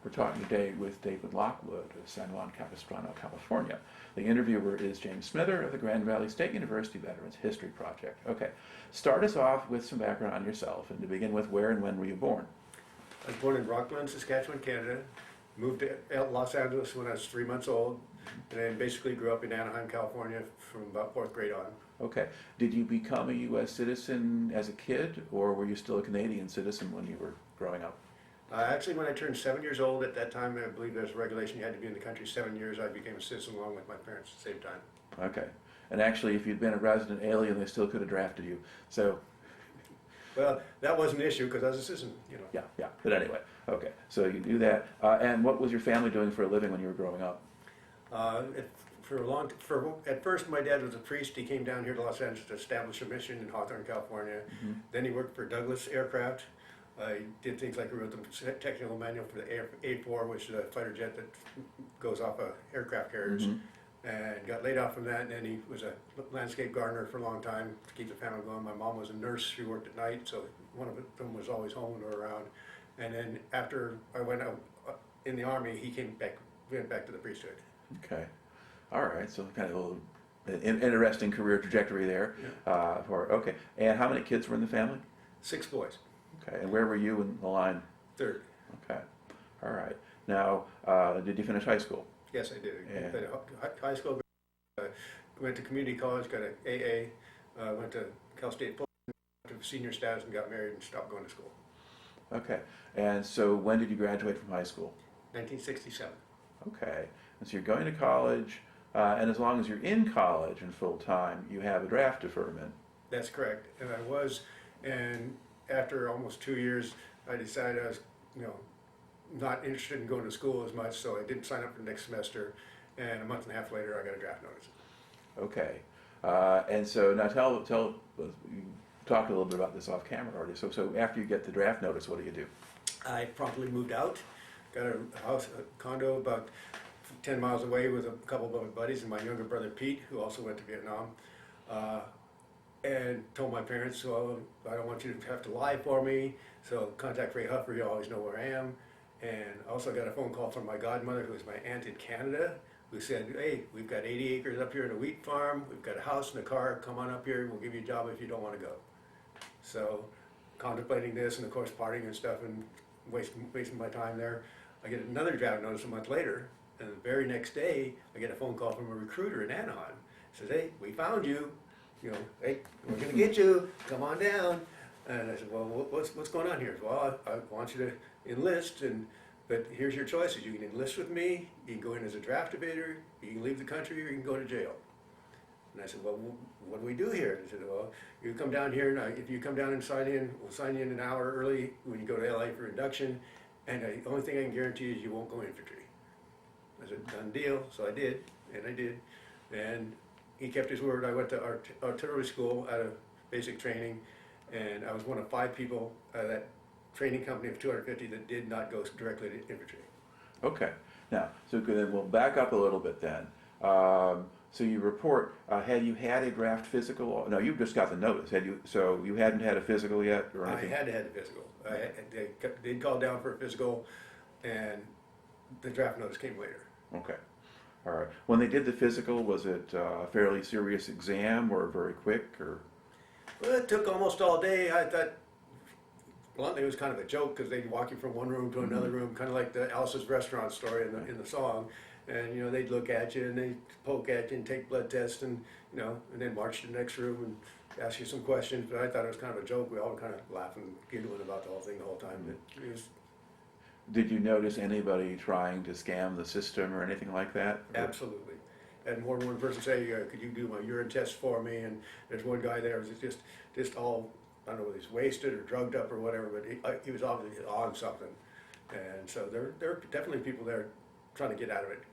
We're talking today with David Lockwood of San Juan Capistrano, California. The interviewer is James Smither of the Grand Valley State University Veterans History Project. Okay, start us off with some background on yourself, and to begin with, where and when were you born? I was born in Rockland, Saskatchewan, Canada. Moved to Los Angeles when I was 3 months old, and then basically grew up in Anaheim, California from about 4th grade on. Okay, did you become a U.S. citizen as a kid, or were you still a Canadian citizen when you were growing up? Actually, when I turned 7 years old, at that time, I believe there's a regulation you had to be in the country 7 years. I became a citizen along with my parents at the same time. Okay, and actually, if you'd been a resident alien, they still could have drafted you. So, well, that wasn't an issue because I was a citizen, you know. yeah. But anyway, okay. So you do that, and what was your family doing for a living when you were growing up? At first, my dad was a priest. He came down here to Los Angeles to establish a mission in Hawthorne, California. Mm-hmm. Then he worked for Douglas Aircraft. He did things like he wrote the technical manual for the A4, which is a fighter jet that goes off of aircraft carriers. Mm-hmm. And got laid off from that, and then he was a landscape gardener for a long time to keep the family going. My mom was a nurse. She worked at night, so one of them was always home when we were around. And then after I went out in the Army, he went back to the priesthood. Okay, all right. So kind of a little interesting career trajectory there. Yeah. Okay, and how many kids were in the family? 6 boys. Okay, and where were you in the line? 3rd. Okay, all right. Now, did you finish high school? Yes, I did. Yeah. High school, went to community college, got an AA, went to Cal State, went to senior status and got married and stopped going to school. Okay, and so when did you graduate from high school? 1967. Okay, and so you're going to college, and as long as you're in college and full time, you have a draft deferment. That's correct, and I was, and after almost 2 years, I decided I was, not interested in going to school as much, so I didn't sign up for the next semester, and a month and a half later, I got a draft notice. Okay, and so now you talked a little bit about this off camera already. So after you get the draft notice, what do you do? I promptly moved out, got a condo about 10 miles away with a couple of my buddies and my younger brother Pete, who also went to Vietnam, and told my parents, well, I don't want you to have to lie for me, so contact Ray Huffer, you always know where I am. And also got a phone call from my godmother, who was my aunt in Canada, who said, hey, we've got 80 acres up here in a wheat farm, we've got a house and a car, come on up here, we'll give you a job if you don't want to go. So, contemplating this and of course partying and stuff and wasting my time there, I get another draft notice a month later, and the very next day, I get a phone call from a recruiter in Anaheim. Says, hey, we found you, hey, we're gonna get you, come on down. And I said, well, what's going on here? Well, I want you to enlist, but here's your choices. You can enlist with me, you can go in as a draft evader, you can leave the country, or you can go to jail. And I said, well, what do we do here? And I said, well, you come down here, and if you come down and sign in, we'll sign you in an hour early when you go to LA for induction, and the only thing I can guarantee is you won't go infantry. I said, done deal. So I did, and he kept his word. I went to artillery school out of basic training, and I was one of 5 people at that training company of 250 that did not go directly to infantry. Okay, now, so then we'll back up a little bit then. So you report, had you had a draft physical? No, you just got the notice. So you hadn't had a physical yet, or anything? I had to have a physical. They'd called down for a physical, and the draft notice came later. Okay, all right. When they did the physical, was it a fairly serious exam or very quick, or? Well, it took almost all day. I thought, bluntly, it was kind of a joke because they'd walk you from one room to another room, kind of like the Alice's Restaurant story in the song. And they'd look at you and they'd poke at you and take blood tests and and then march to the next room and ask you some questions. But I thought it was kind of a joke. We all were kind of laughing, giggling about the whole thing the whole time. But it was. Did you notice anybody trying to scam the system or anything like that? Absolutely. And more than one person say, could you do my urine test for me? And there's one guy there who was just all, I don't know whether he's wasted or drugged up or whatever, but he was obviously on something. And so there are definitely people there trying to get out of it,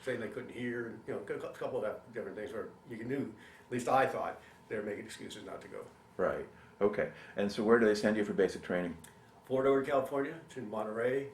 saying they couldn't hear, a couple of different things where you knew, at least I thought, they were making excuses not to go. Right, okay. And so where do they send you for basic training? Fort Ord, California. It's in Monterey.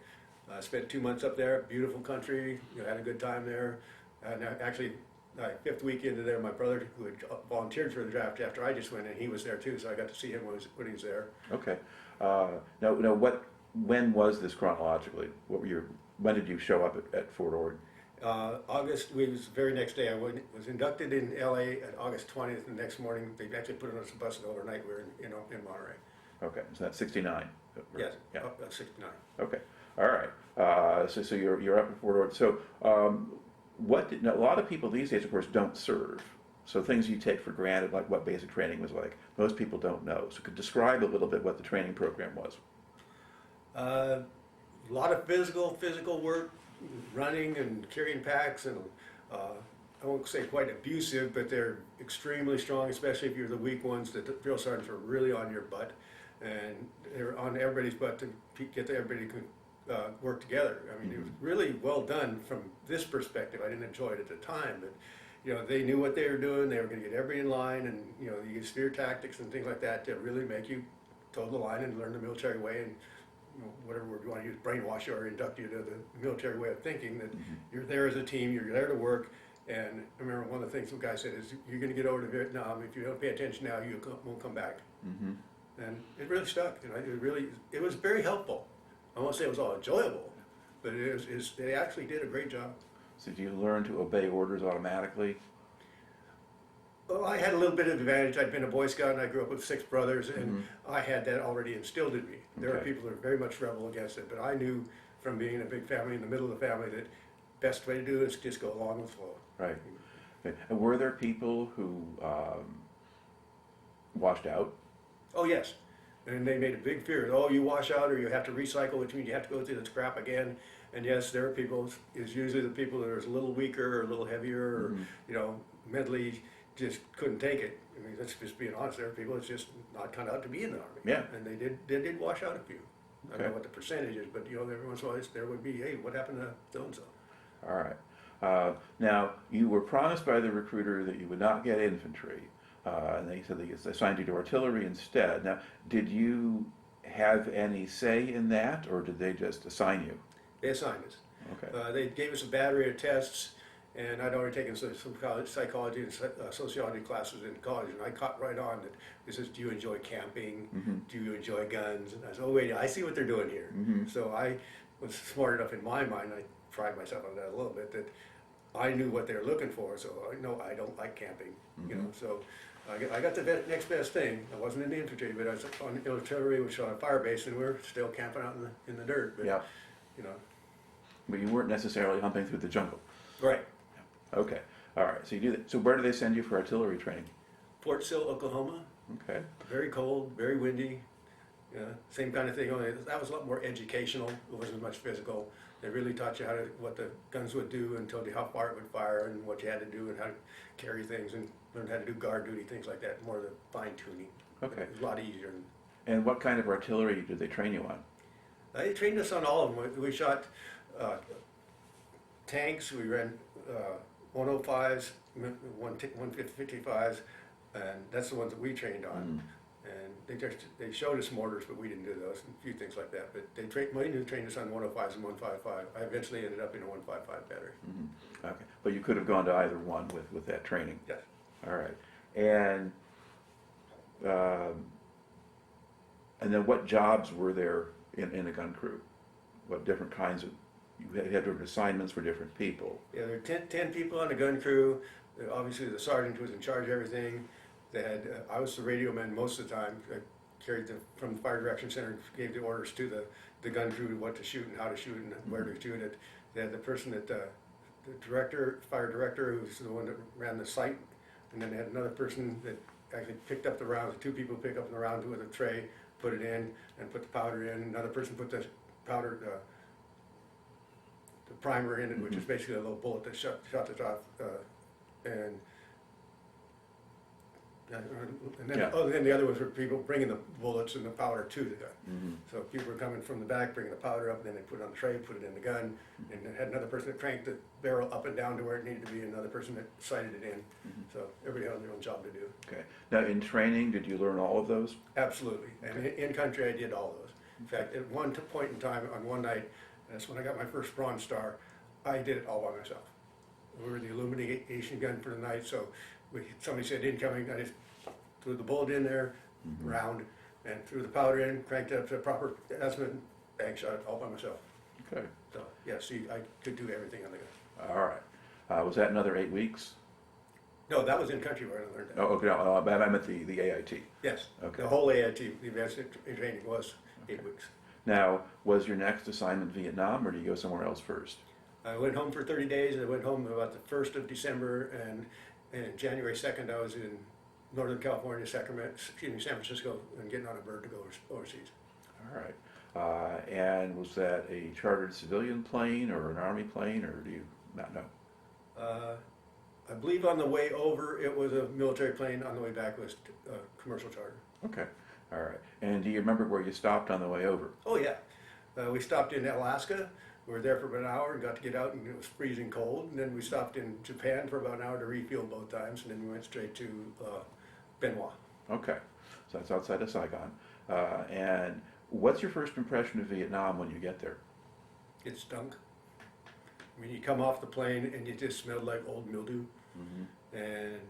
I spent 2 months up there, beautiful country, had a good time there. And actually, 5th week into there, my brother, who had volunteered for the draft after I just went in, he was there too, so I got to see him when he was there. Okay. Now, what when was this chronologically? When did you show up at Fort Ord? August, we was the very next day. I was inducted in LA at August 20th. The next morning, they actually put us on a bus, and overnight we were in Monterey. Okay, so that's 69. Yes, Yeah. up 69. Okay, all right. So you're up at Fort Ord. So now, a lot of people these days, of course, don't serve. So things you take for granted, like what basic training was like, most people don't know. So could describe a little bit what the training program was. A lot of physical work, running and carrying packs, and I won't say quite abusive, but they're extremely strong, especially if you're the weak ones. The drill sergeants are really on your butt, and they're on everybody's butt to get everybody to work together. I mean, it was really well done from this perspective. I didn't enjoy it at the time, but they knew what they were doing. They were going to get everybody in line, and you use spear tactics and things like that to really make you toe the line and learn the military way, and whatever word you want to use, brainwash you or induct you to the military way of thinking, that you're there as a team, you're there to work. And I remember one of the things some guy said is, you're going to get over to Vietnam. If you don't pay attention now, you won't come back. And it really stuck. It was very helpful. I won't say it was all enjoyable, but they actually did a great job. So did you learn to obey orders automatically? Well, I had a little bit of advantage. I'd been a Boy Scout, and I grew up with 6 brothers, and I had that already instilled in me. There are people that are very much rebel against it, but I knew from being a big family, in the middle of the family, that best way to do it is just go along with the flow. Right. Okay. And were there people who washed out? Oh, yes. And they made a big fear. Oh, you wash out, or you have to recycle, which means you have to go through the scrap again. And yes, there are people, it's usually the people that are a little weaker or a little heavier, or, mentally just couldn't take it. I mean, let's just being honest, there are people that's just not cut out to be in the Army. Yeah. And they did wash out a few. I don't Okay. know what the percentage is, but every once in a while there would be, hey, what happened to so-and-so? All right. Now, you were promised by the recruiter that you would not get infantry, and they said they assigned you to artillery instead. Now, did you have any say in that, or did they just assign you? They assigned us. Okay. They gave us a battery of tests, and I'd already taken some psychology and sociology classes in college, and I caught right on that this is, do you enjoy camping? Do you enjoy guns? And I said, oh wait, I see what they're doing here. So I was smart enough in my mind, I pride myself on that a little bit, that I knew what they were looking for, so I know I don't like camping, so I got the next best thing. I wasn't in the infantry, but I was on artillery, which was on a fire base, and we were still camping out in the dirt, but, Yeah. But you weren't necessarily humping through the jungle. Right. Okay. All right. So you do that. So where do they send you for artillery training? Fort Sill, Oklahoma. Okay. Very cold, very windy. Same kind of thing. Only that was a lot more educational. It wasn't as much physical. They really taught you what the guns would do, and told you how far it would fire, and what you had to do, and how to carry things, and learn how to do guard duty, things like that. More the fine tuning. Okay. It was a lot easier. And what kind of artillery did they train you on? They trained us on all of them. We shot tanks. We ran 105s, 155s, and that's the ones that we trained on. And they showed us mortars, but we didn't do those, and a few things like that. But they trained us on 105s and 155. I eventually ended up in a 155 battery. Okay. But you could have gone to either one with that training. Yes. All right. And then what jobs were there in a gun crew? What different kinds of, you had different assignments for different people. Yeah, there were 10 people on the gun crew. Obviously, the sergeant was in charge of everything. They had, I was the radio man most of the time. I carried from the fire direction center, gave the orders to the gun crew what to shoot and how to shoot and where to shoot it. They had the person that, the fire director, who was the one that ran the site, and then they had another person that actually picked up the rounds. 2 people picked up the rounds with a tray, put it in, and put the powder in. Another person put the powder, the primer in it, which is basically a little bullet that shot it off, and then, Yeah. then the other was for people bringing the bullets and the powder to the gun. So people were coming from the back, bringing the powder up, and then they put it on the tray, put it in the gun, and then had another person that cranked the barrel up and down to where it needed to be, another person that sighted it in. So everybody had their own job to do. Okay. Now, in training, did you learn all of those? Absolutely. And in country, I did all those. In fact, at one point in time, on one night, that's when I got my first Bronze Star, I did it all by myself. We were the illumination gun for the night, so somebody said incoming, I just threw the bullet in there, round, and threw the powder in, cranked it up to the proper azimuth, bank shot all by myself. Okay. So, yeah, see, I could do everything on the gun. All right. Was that another 8 weeks? No, that was in country where I learned that. Oh, okay. No, I meant the AIT. Yes. Okay. The whole AIT, the advanced training was 8 weeks. Now, was your next assignment Vietnam, or did you go somewhere else first? I went home for 30 days. I went home about the 1st of December, and January 2nd, I was in Northern California, San Francisco, and getting on a bird to go overseas. All right. And was that a chartered civilian plane or an Army plane, or do you not know? I believe on the way over, it was a military plane. On the way back, it was a commercial charter. Okay. All right. And do you remember where you stopped on the way over? Oh, yeah. We stopped in Alaska. We were there for about an hour and got to get out, and it was freezing cold. And then we stopped in Japan for about an hour to refuel both times, and then we went straight to Benoit. Okay. So that's outside of Saigon. And what's your first impression of Vietnam when you get there? It stunk. I mean, you come off the plane and you just smelled like old mildew. Mm-hmm. And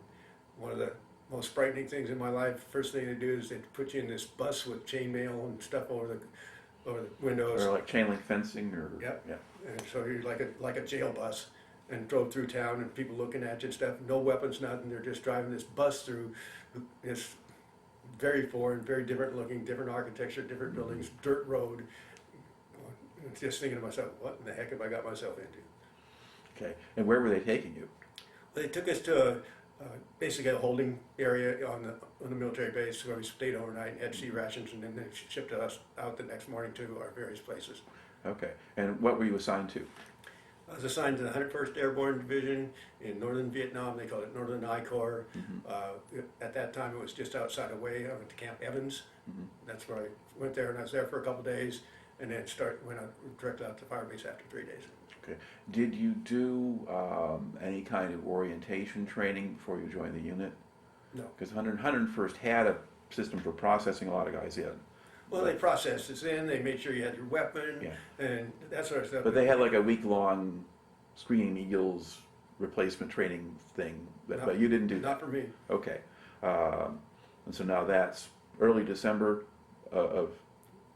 one of the most frightening things in my life, first thing they do is they put you in this bus with chainmail and stuff over the windows. Or like chain link fencing, or Yep. yeah. And so you're like a jail bus, and drove through town and people looking at you and stuff. No weapons, nothing. They're just driving this bus through this very foreign, very different looking, different architecture, different buildings, dirt road. Just thinking to myself, what in the heck have I got myself into? Okay. And where were they taking you? They took us to basically a holding area on the military base where we stayed overnight and had sea rations, and then they shipped us out the next morning to our various places. Okay. And what were you assigned to? I was assigned to the 101st Airborne Division in northern Vietnam. They call it Northern I Corps. Mm-hmm. At that time, it was just outside of Hue. I went to Camp Evans. Mm-hmm. That's where I went there, and I was there for a couple of days, and then went out directly out to Firebase after 3 days. Okay. Did you do any kind of orientation training before you joined the unit? No. Because 101st had a system for processing a lot of guys in. Well, they processed us in. They made sure you had your weapon, and that sort of stuff. But they had like a week-long Screening Eagles replacement training thing, but you didn't do that. Not for me. Okay. And so now that's early December of...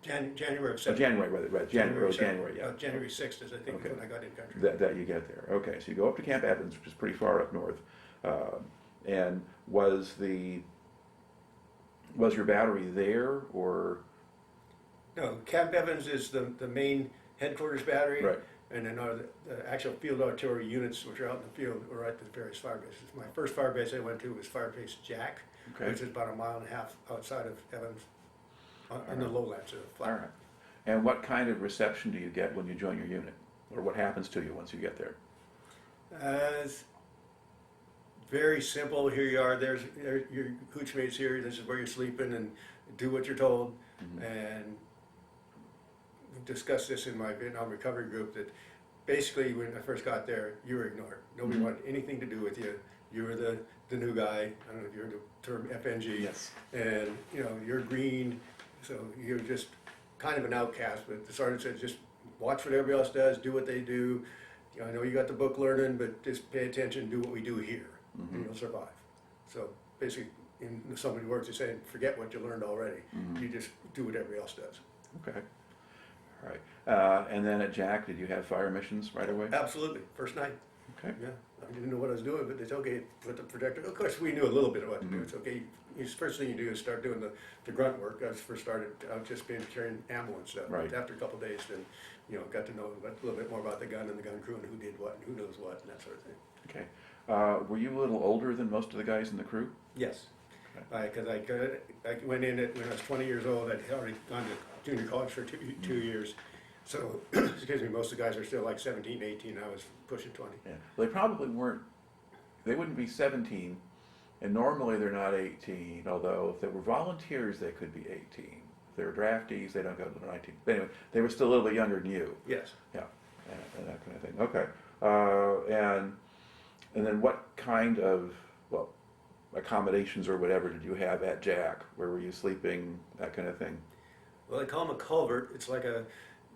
January of 7th. January, right. January, yeah. January 6th is, I think, when I got in country. That you get there. Okay, so you go up to Camp Evans, which is pretty far up north. And was your battery there, or... No, Camp Evans is the main headquarters battery. Right. And then the actual field artillery units, which are out in the field, were at the various firebases. My first firebase I went to was Firebase Jack, which is about 1.5 miles outside of Evans, in the lowlands of the flat. All right. And what kind of reception do you get when you join your unit? Or what happens to you once you get there? It's very simple. Here you are. There's your hooch mates here. This is where you're sleeping, and do what you're told. Mm-hmm. And we discussed this in my Vietnam recovery group, that basically when I first got there, you were ignored. Nobody wanted anything to do with you. You were the new guy. I don't know if you heard the term FNG. Yes. And you're green, so you're just kind of an outcast. But the sergeant said, just watch what everybody else does, do what they do. I know you got the book learning, but just pay attention, do what we do here, and you'll survive. So basically, in so many words, they're saying, forget what you learned already. You just do what everybody else does. Okay. All right. And then at Jack, did you have fire missions right away? Absolutely. First night. Okay. Yeah. I didn't know what I was doing, but it's okay. Put the protector. Of course, we knew a little bit of what to do. It's okay. First thing you do is start doing the grunt work. I first started out just carrying ammo and stuff. Right. But after a couple of days, then got to know a little bit more about the gun and the gun crew and who did what and who knows what and that sort of thing. Okay. Were you a little older than most of the guys in the crew? Yes. Because I went in when I was 20 years old. I'd already gone to junior college for two years. So, excuse me, most of the guys are still like 17, 18. I was pushing 20. Yeah. Well, they probably weren't, they wouldn't be 17, and normally they're not 18, although if they were volunteers, they could be 18. If they were draftees, they don't go to 19. But anyway, they were still a little bit younger than you. Yes. Yeah, and that kind of thing. Okay. And then what kind of, accommodations or whatever did you have at Jack? Where were you sleeping, that kind of thing? Well, they call them a culvert. It's like a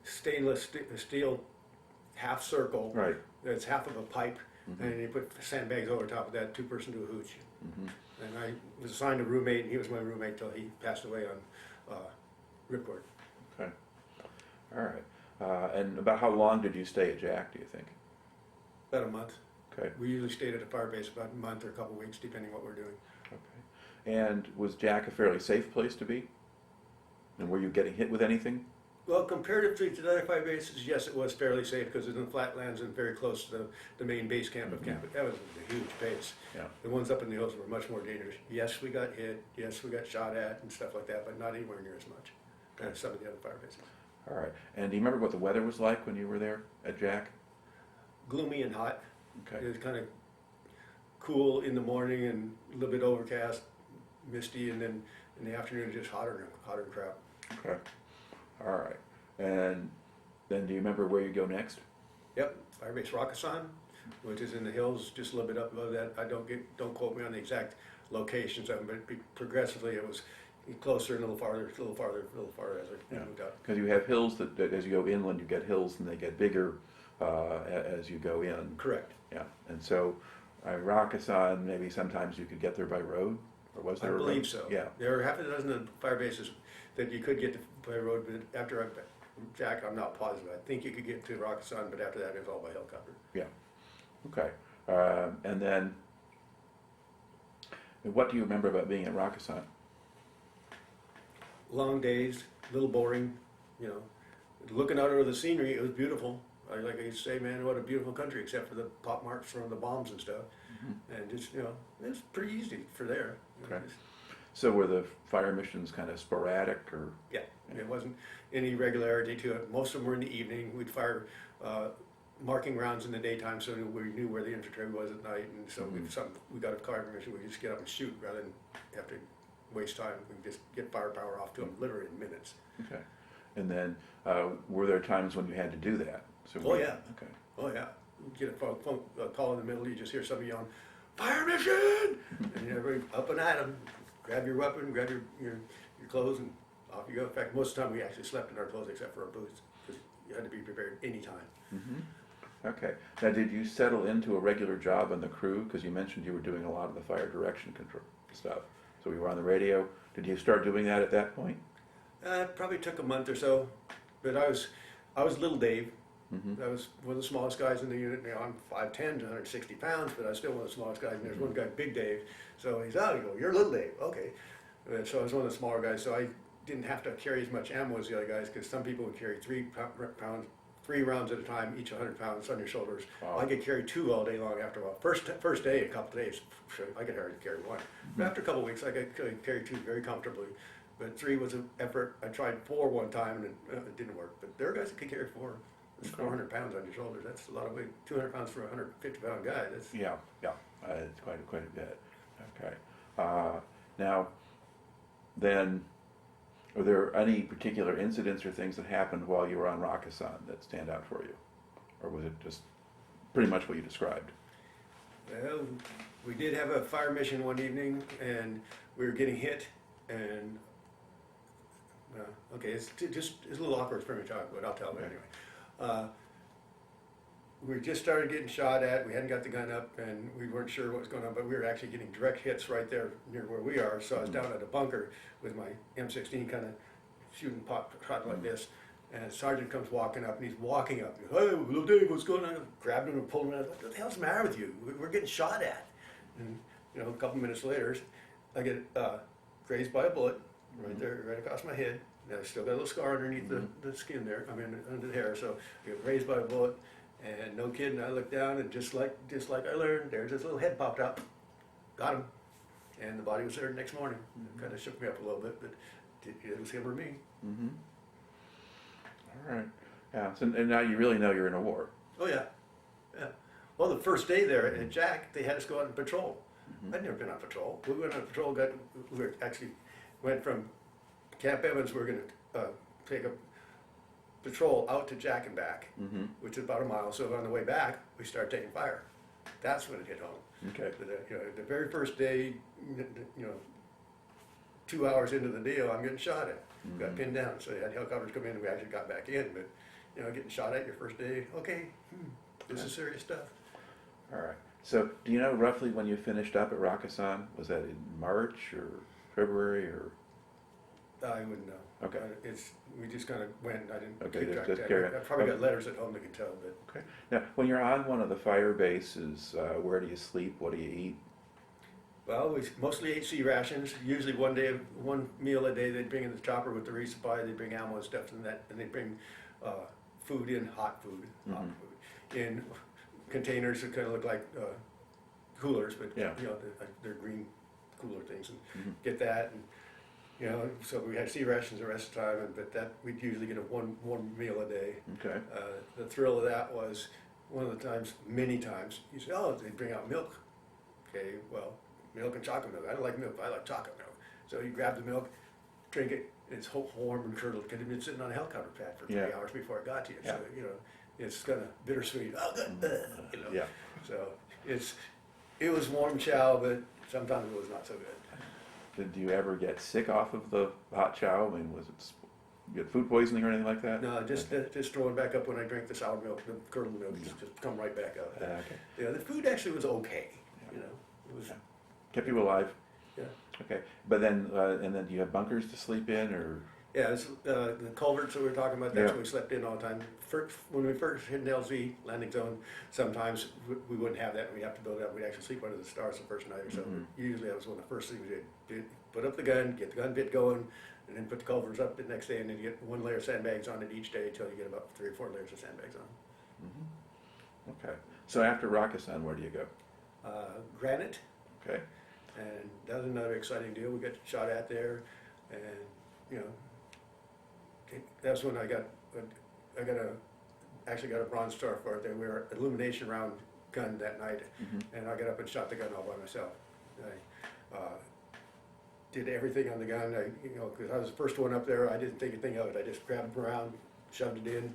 stainless steel half circle. Right. That's half of a pipe, and you put sandbags over top of that, two-person to a hooch. And I was assigned a roommate, and he was my roommate till he passed away on Ripcord. Okay. All right. And about how long did you stay at Jack, do you think? About a month. Okay. We usually stayed at a Firebase about a month or a couple of weeks, depending what we're doing. Okay. And was Jack a fairly safe place to be? And were you getting hit with anything? Well, comparatively to the other Firebases, yes, it was fairly safe because it's in the flatlands and very close to the main base camp of camp. But that was a huge base. Yeah. The ones up in the hills were much more dangerous. Yes, we got hit. Yes, we got shot at and stuff like that, but not anywhere near as much as some of the other Firebases. All right. And do you remember what the weather was like when you were there at Jack? Gloomy and hot. Okay. It was kind of cool in the morning and a little bit overcast, misty, and then in the afternoon just hotter and crap. Okay. All right. And then do you remember where you go next? Yep, Firebase Rakkasan, which is in the hills just a little bit up above that. I don't quote me on the exact locations of them, but progressively it was closer and a little farther as I moved up. Because you have hills that as you go inland, you get hills and they get bigger as you go in. Correct. Yeah. And so Rakkasan, maybe sometimes you could get there by road, or was there? I believe so. Yeah. There are half a dozen of Firebases that you could get to by road, but after Jack, I'm not positive. I think you could get to Rakkasan, but after that it was all by helicopter. Yeah. Okay. And then, what do you remember about being at Rakkasan? Long days, a little boring, you know. Looking out over the scenery, it was beautiful. Like I used to say, man, what a beautiful country, except for the pop marks from the bombs and stuff. And just, you know, it was pretty easy for there. You know, Okay. So were the fire missions kind of sporadic, or? Yeah, it wasn't any regularity to it. Most of them were in the evening. We'd fire marking rounds in the daytime, so we knew where the infantry was at night. And so we got a fire mission, we could just get up and shoot rather than have to waste time. We could just get firepower off to them literally in minutes. Okay. And then, were there times when you had to do that? So Oh, yeah. Okay. Oh yeah, you get a call in the middle, you just hear somebody yelling, "Fire mission!" And everybody up and at them. Grab your weapon, grab your clothes, and off you go. In fact, most of the time we actually slept in our clothes except for our boots, because you had to be prepared anytime. Okay. Now, did you settle into a regular job on the crew? Because you mentioned you were doing a lot of the fire direction control stuff. So you were on the radio. Did you start doing that at that point? It probably took a month or so, but I was little Dave. I was one of the smallest guys in the unit. You know, I'm 5'10", 160 pounds, but I was still one of the smallest guys. And there's one guy, Big Dave. So he's out. You go, "You're little Dave." Okay. So I was one of the smaller guys. So I didn't have to carry as much ammo as the other guys, because some people would carry 3 rounds at a time, each 100 pounds on your shoulders. Wow. I could carry 2 all day long after a while. First day, a couple days, I could hardly carry 1. But after a couple of weeks, I could carry 2 very comfortably. But 3 was an effort. I tried 4 one time, and it didn't work. But there are guys that could carry 4. It's 400 pounds on your shoulders. That's a lot of weight. 200 pounds for a 150-pound guy. That's Yeah. It's quite a bit. Okay. Now, then, are there any particular incidents or things that happened while you were on Rakkasan that stand out for you? Or was it just pretty much what you described? Well, we did have a fire mission one evening, and we were getting hit, and okay, it's a little awkward for me to talk, but I'll tell it anyway. We just started getting shot at. We hadn't got the gun up, and we weren't sure what was going on, but we were actually getting direct hits right there near where we are. So I was down at a bunker with my M16 kind of shooting pot like this, and a sergeant comes walking up, and he's walking up. He goes, "Hey, little Dave, what's going on?" I grabbed him and pulled him out. "What the hell's the matter with you? We're getting shot at." And you know, a couple minutes later, I get grazed by a bullet right there, right across my head. And I still got a little scar underneath the skin there. I mean, under the hair. So I get grazed by a bullet, and no kidding, I looked down, and just like I learned, there's this little head popped up. Got him, and the body was there the next morning. Kind of shook me up a little bit, but it was him or me. All right. Yeah. So, and now you really know you're in a war. Oh yeah, yeah. Well, the first day there at Jack, they had us go out on patrol. I'd never been on patrol. We went on patrol. We actually went from Camp Evans. We were going to take a patrol out to Jack and back, which is about a mile. So on the way back, we started taking fire. That's when it hit home. Okay. The very first day, 2 hours into the deal, I'm getting shot at. Got pinned down. So they had helicopters come in, and we actually got back in. But getting shot at your first day, okay, this is serious stuff. All right. So do you know roughly when you finished up at Rakkasan? Was that in March or February or? I wouldn't know. Okay. We just kind of went. I didn't Okay, keep track just of carry that. on. I probably got Okay. letters at home that can tell, but Okay. Now, when you're on one of the fire bases, where do you sleep? What do you eat? well, we mostly ate sea rations. Usually one meal a day. They'd bring in the chopper with the resupply. They'd bring ammo and stuff and that, and they'd bring food in, hot food, in containers that kind of look like coolers, but Yeah. they're green cooler things, and get that, and so we had sea rations the rest of the time, but that we'd usually get one meal a day. Okay. The thrill of that was one of the times, many times, you say, oh, they bring out milk. Okay, well, milk and chocolate milk. I don't like milk, but I like chocolate milk. So you grab the milk, drink it, it's warm and curdled because it's been sitting on a helicopter pad for 3 hours before it got to you. Yeah. So, it's kind of bittersweet. Oh, good. Yeah. So it was warm chow, but sometimes it was not so good. Did you ever get sick off of the hot chow? I mean, was it you get food poisoning or anything like that? No, just throwing back up when I drank the sour milk, the curdled milk, just come right back up. Okay. Yeah, the food actually was okay. It was. Kept you alive? Yeah. Okay. But then, and then do you have bunkers to sleep in, or? Yeah, the culverts that we were talking about, that's Yeah. what we slept in all the time. When we first hit an LZ landing zone, sometimes we wouldn't have that, we'd have to build it up, we'd actually sleep under the stars the first night or so. Usually that was one of the first things we did, put up the gun, get the gun bit going, and then put the culverts up the next day, and then you get one layer of sandbags on it each day until you get about 3 or 4 layers of sandbags on. Okay. So after Rakkasan, where do you go? Granite, Okay. and that was another exciting deal. We got shot at there, and that's when I actually got a Bronze Star for it. There we were illumination round gun that night, and I got up and shot the gun all by myself. I did everything on the gun. Because I was the first one up there, I didn't think a thing of it. I just grabbed it around, shoved it in,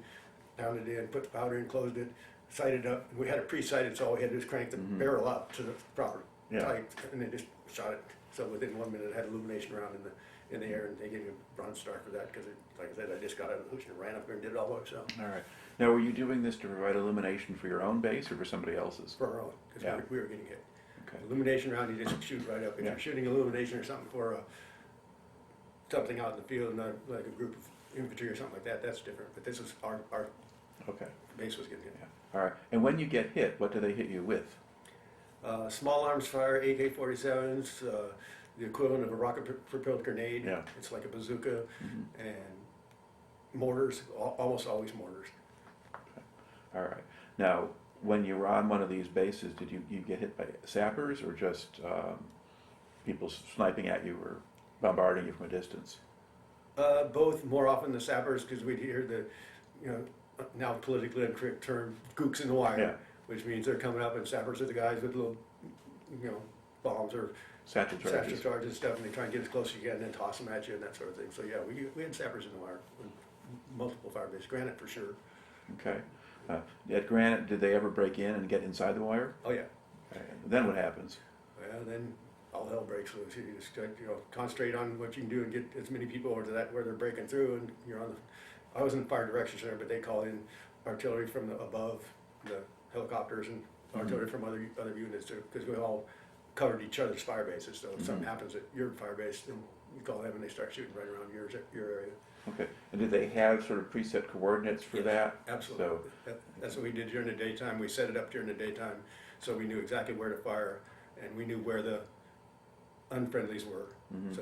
pounded it in, put the powder in, closed it, sighted up. We had it pre-sighted, so all we had to do was crank the barrel up to the proper height, and then just shot it. So within 1 minute, it had illumination around in the air, and they gave me a Bronze Star for that because, like I said, I just got out of the hoosh and ran up there and did it all by myself. All right. Now, were you doing this to provide illumination for your own base or for somebody else's? For our own, because Yeah. we were getting hit. Okay. Illumination round, you just shoot right up. If Yeah. you're shooting illumination or something for something out in the field, not like a group of infantry or something like that, that's different. But this was our Okay. base was getting hit. Yeah. All right. And when you get hit, what do they hit you with? Small arms fire, AK-47s, the equivalent of a rocket-propelled grenade. Yeah. It's like a bazooka, and mortars, almost always mortars. All right. Now, when you were on one of these bases, did you get hit by sappers or just people sniping at you or bombarding you from a distance? Both, more often the sappers, because we'd hear the, now politically incorrect term, gooks in the wire, Yeah. which means they're coming up and sappers are the guys with little, bombs or Satchel satchel charges. charges and stuff, and they try and get as close as you can and then toss them at you and that sort of thing. So yeah, we had sappers in the wire, multiple Firebase Granite for sure. Okay. At Granite, did they ever break in and get inside the wire? Oh yeah. Okay. Then what happens? Well, then all hell breaks loose. You just concentrate on what you can do and get as many people over to that where they're breaking through, and you're on the. I was in the fire direction center, but they call in artillery from above, the helicopters and artillery from other units too, because we all covered each other's fire bases. So if something happens at your fire base, then you call them and they start shooting right around your area. Okay. And did they have sort of preset coordinates for Yes, that? Absolutely. So, That's what we did during the daytime. We set it up during the daytime, so we knew exactly where to fire, and we knew where the unfriendlies were. So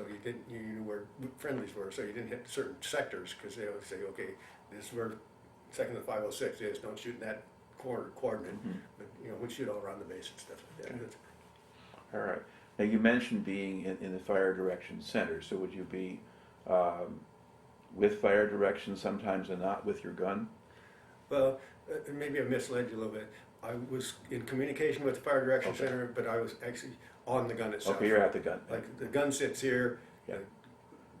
you knew where friendlies were, so you didn't hit certain sectors, because they would say, okay, this is where second to 506 is. Don't shoot in that coordinate, but we shoot all around the base and stuff like that. Okay. All right. Now, you mentioned being in the fire direction center, so would you be with fire direction sometimes and not with your gun? Well, maybe I misled you a little bit. I was in communication with the fire direction center, but I was actually on the gun itself. Okay, you're at the gun. Like the gun sits here. Yeah.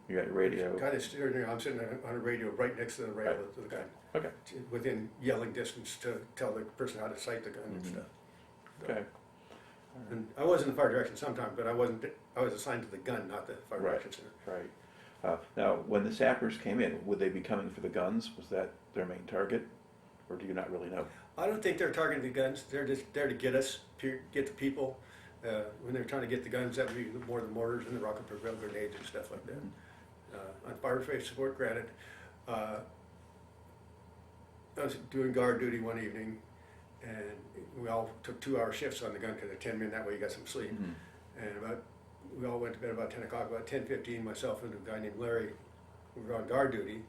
You got your radio. Kind of steering here. I'm sitting on a radio right next to the rail Right. of the gun, Okay. within yelling distance to tell the person how to sight the gun and stuff. Okay. And I was in the fire direction sometime, but I wasn't. I was assigned to the gun, not the fire Right. direction center. Right. Now, when the sappers came in, would they be coming for the guns? Was that their main target? Or do you not really know? I don't think they're targeting the guns. They're just there to get us, get the people. When they're trying to get the guns, that would be more the mortars and the rocket propelled grenades and stuff like that. on Firebase Fort Granite. I was doing guard duty one evening, and we all took 2-hour shifts on the gun because they're 10 men, that way you got some sleep. And we all went to bed about 10 o'clock, about 10:15, myself and a guy named Larry, we were on guard duty,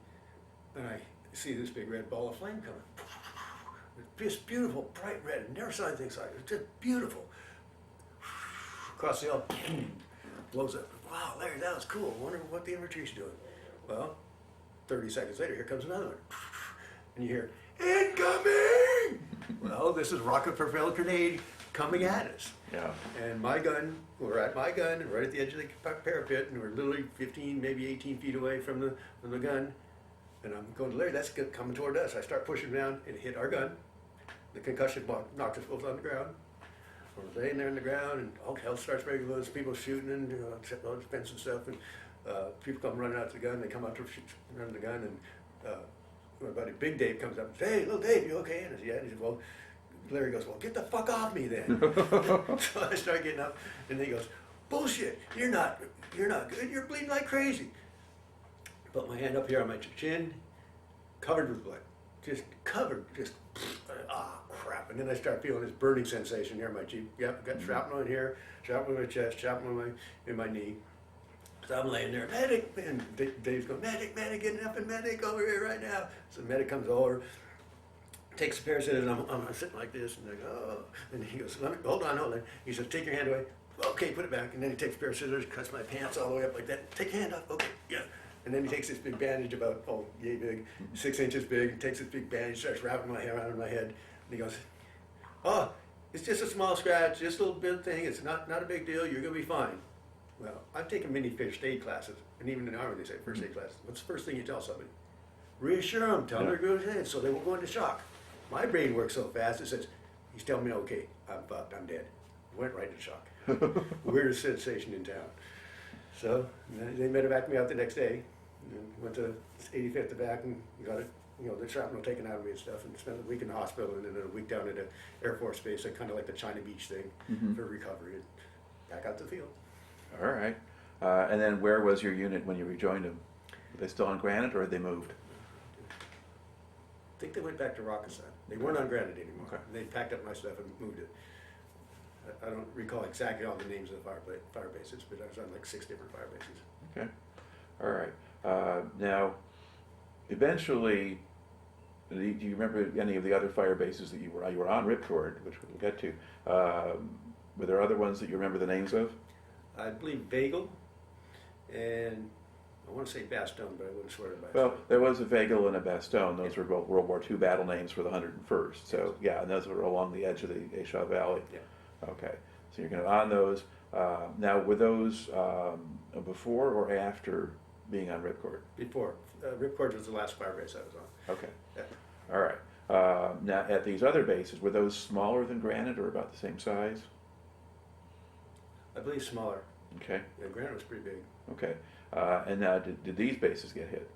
and I see this big red ball of flame coming. It's just beautiful, bright red. I never saw anything like it. It's just beautiful. Across the hill, blows up. Wow, Larry, that was cool. I wonder what the infantry's doing. Well, 30 seconds later, here comes another one. And you hear, incoming! Well, this is rocket propelled grenade coming at us. Yeah. And my gun, we're at my gun, right at the edge of the parapet, and we're literally 15, maybe 18 feet away from the gun. And I'm going to Larry, that's coming toward us. I start pushing down, it hit our gun. The concussion knocked us both on the ground. We're laying there on the ground, and all hell starts breaking loose. People shooting, and all the fence and stuff. And people come running out to the gun. They come out to run the gun, and my buddy Big Dave comes up and says, "Hey, little Dave, you okay?" And I said, "Yeah." And he said, "Well," Larry goes, "Well, get the fuck off me then." So I start getting up, and he goes, "Bullshit! You're not good. You're bleeding like crazy." Put my hand up here on my chin, covered with blood, just covered, just crap. And then I start feeling this burning sensation here in my cheek. Yep, got shrapnel in here, shrapnel in my chest, shrapnel in my knee. So I'm laying there, medic, and Dave's going, medic, getting up, and medic over here right now. So the medic comes over, takes a pair of scissors, and I'm sitting like this, and I go, oh. And he goes, hold on. He says, take your hand away. Okay, put it back. And then he takes a pair of scissors, cuts my pants all the way up like that. Take your hand off. Okay, yeah. And then he takes this big bandage about, yay big, 6 inches big, takes this big bandage, starts wrapping my hair around my head, and he goes, "Oh, it's just a small scratch, just a little bit of thing, it's not a big deal, you're gonna be fine." Well, I've taken many first aid classes, and even in the Army they say first aid classes. What's the first thing you tell somebody? Reassure them, tell them they're good ahead, so they won't go into shock. My brain works so fast, it says, he's telling me, okay, I'm fucked, I'm dead. Went right into shock. Weirdest sensation in town. So they medevac me out the next day, and went to 85th Evac and got it, the shrapnel taken out of me and stuff, and spent a week in the hospital and then a week down at the Air Force Base, kind of like the China Beach thing for recovery, and back out to the field. All right. And then where was your unit when you rejoined them? Were they still on Granite, or had they moved? I think they went back to Rakkasan. They weren't on Granite anymore. Okay. They packed up my stuff and moved it. I don't recall exactly all the names of the Firebases, but I was on like 6 different Firebases. Okay. All right. Now, eventually, do you remember any of the other Firebases that you were on Ripcord, which we'll get to? Were there other ones that you remember the names of? I believe Veghel, and I want to say Bastogne, but I wouldn't swear to Bastogne. Well, there was a Veghel and a Bastogne. Those were both World War II battle names for the 101st. So, yeah, and those were along the edge of the Aisha Valley. Yeah. Okay. So you're going to on those. Now, were those before or after being on Ripcord? Before. Ripcord was the last Firebase I was on. Okay. Yeah. All right. Now, at these other bases, were those smaller than Granite or about the same size? I believe smaller. Okay. Yeah, Granite was pretty big. Okay. And now, did these bases get hit?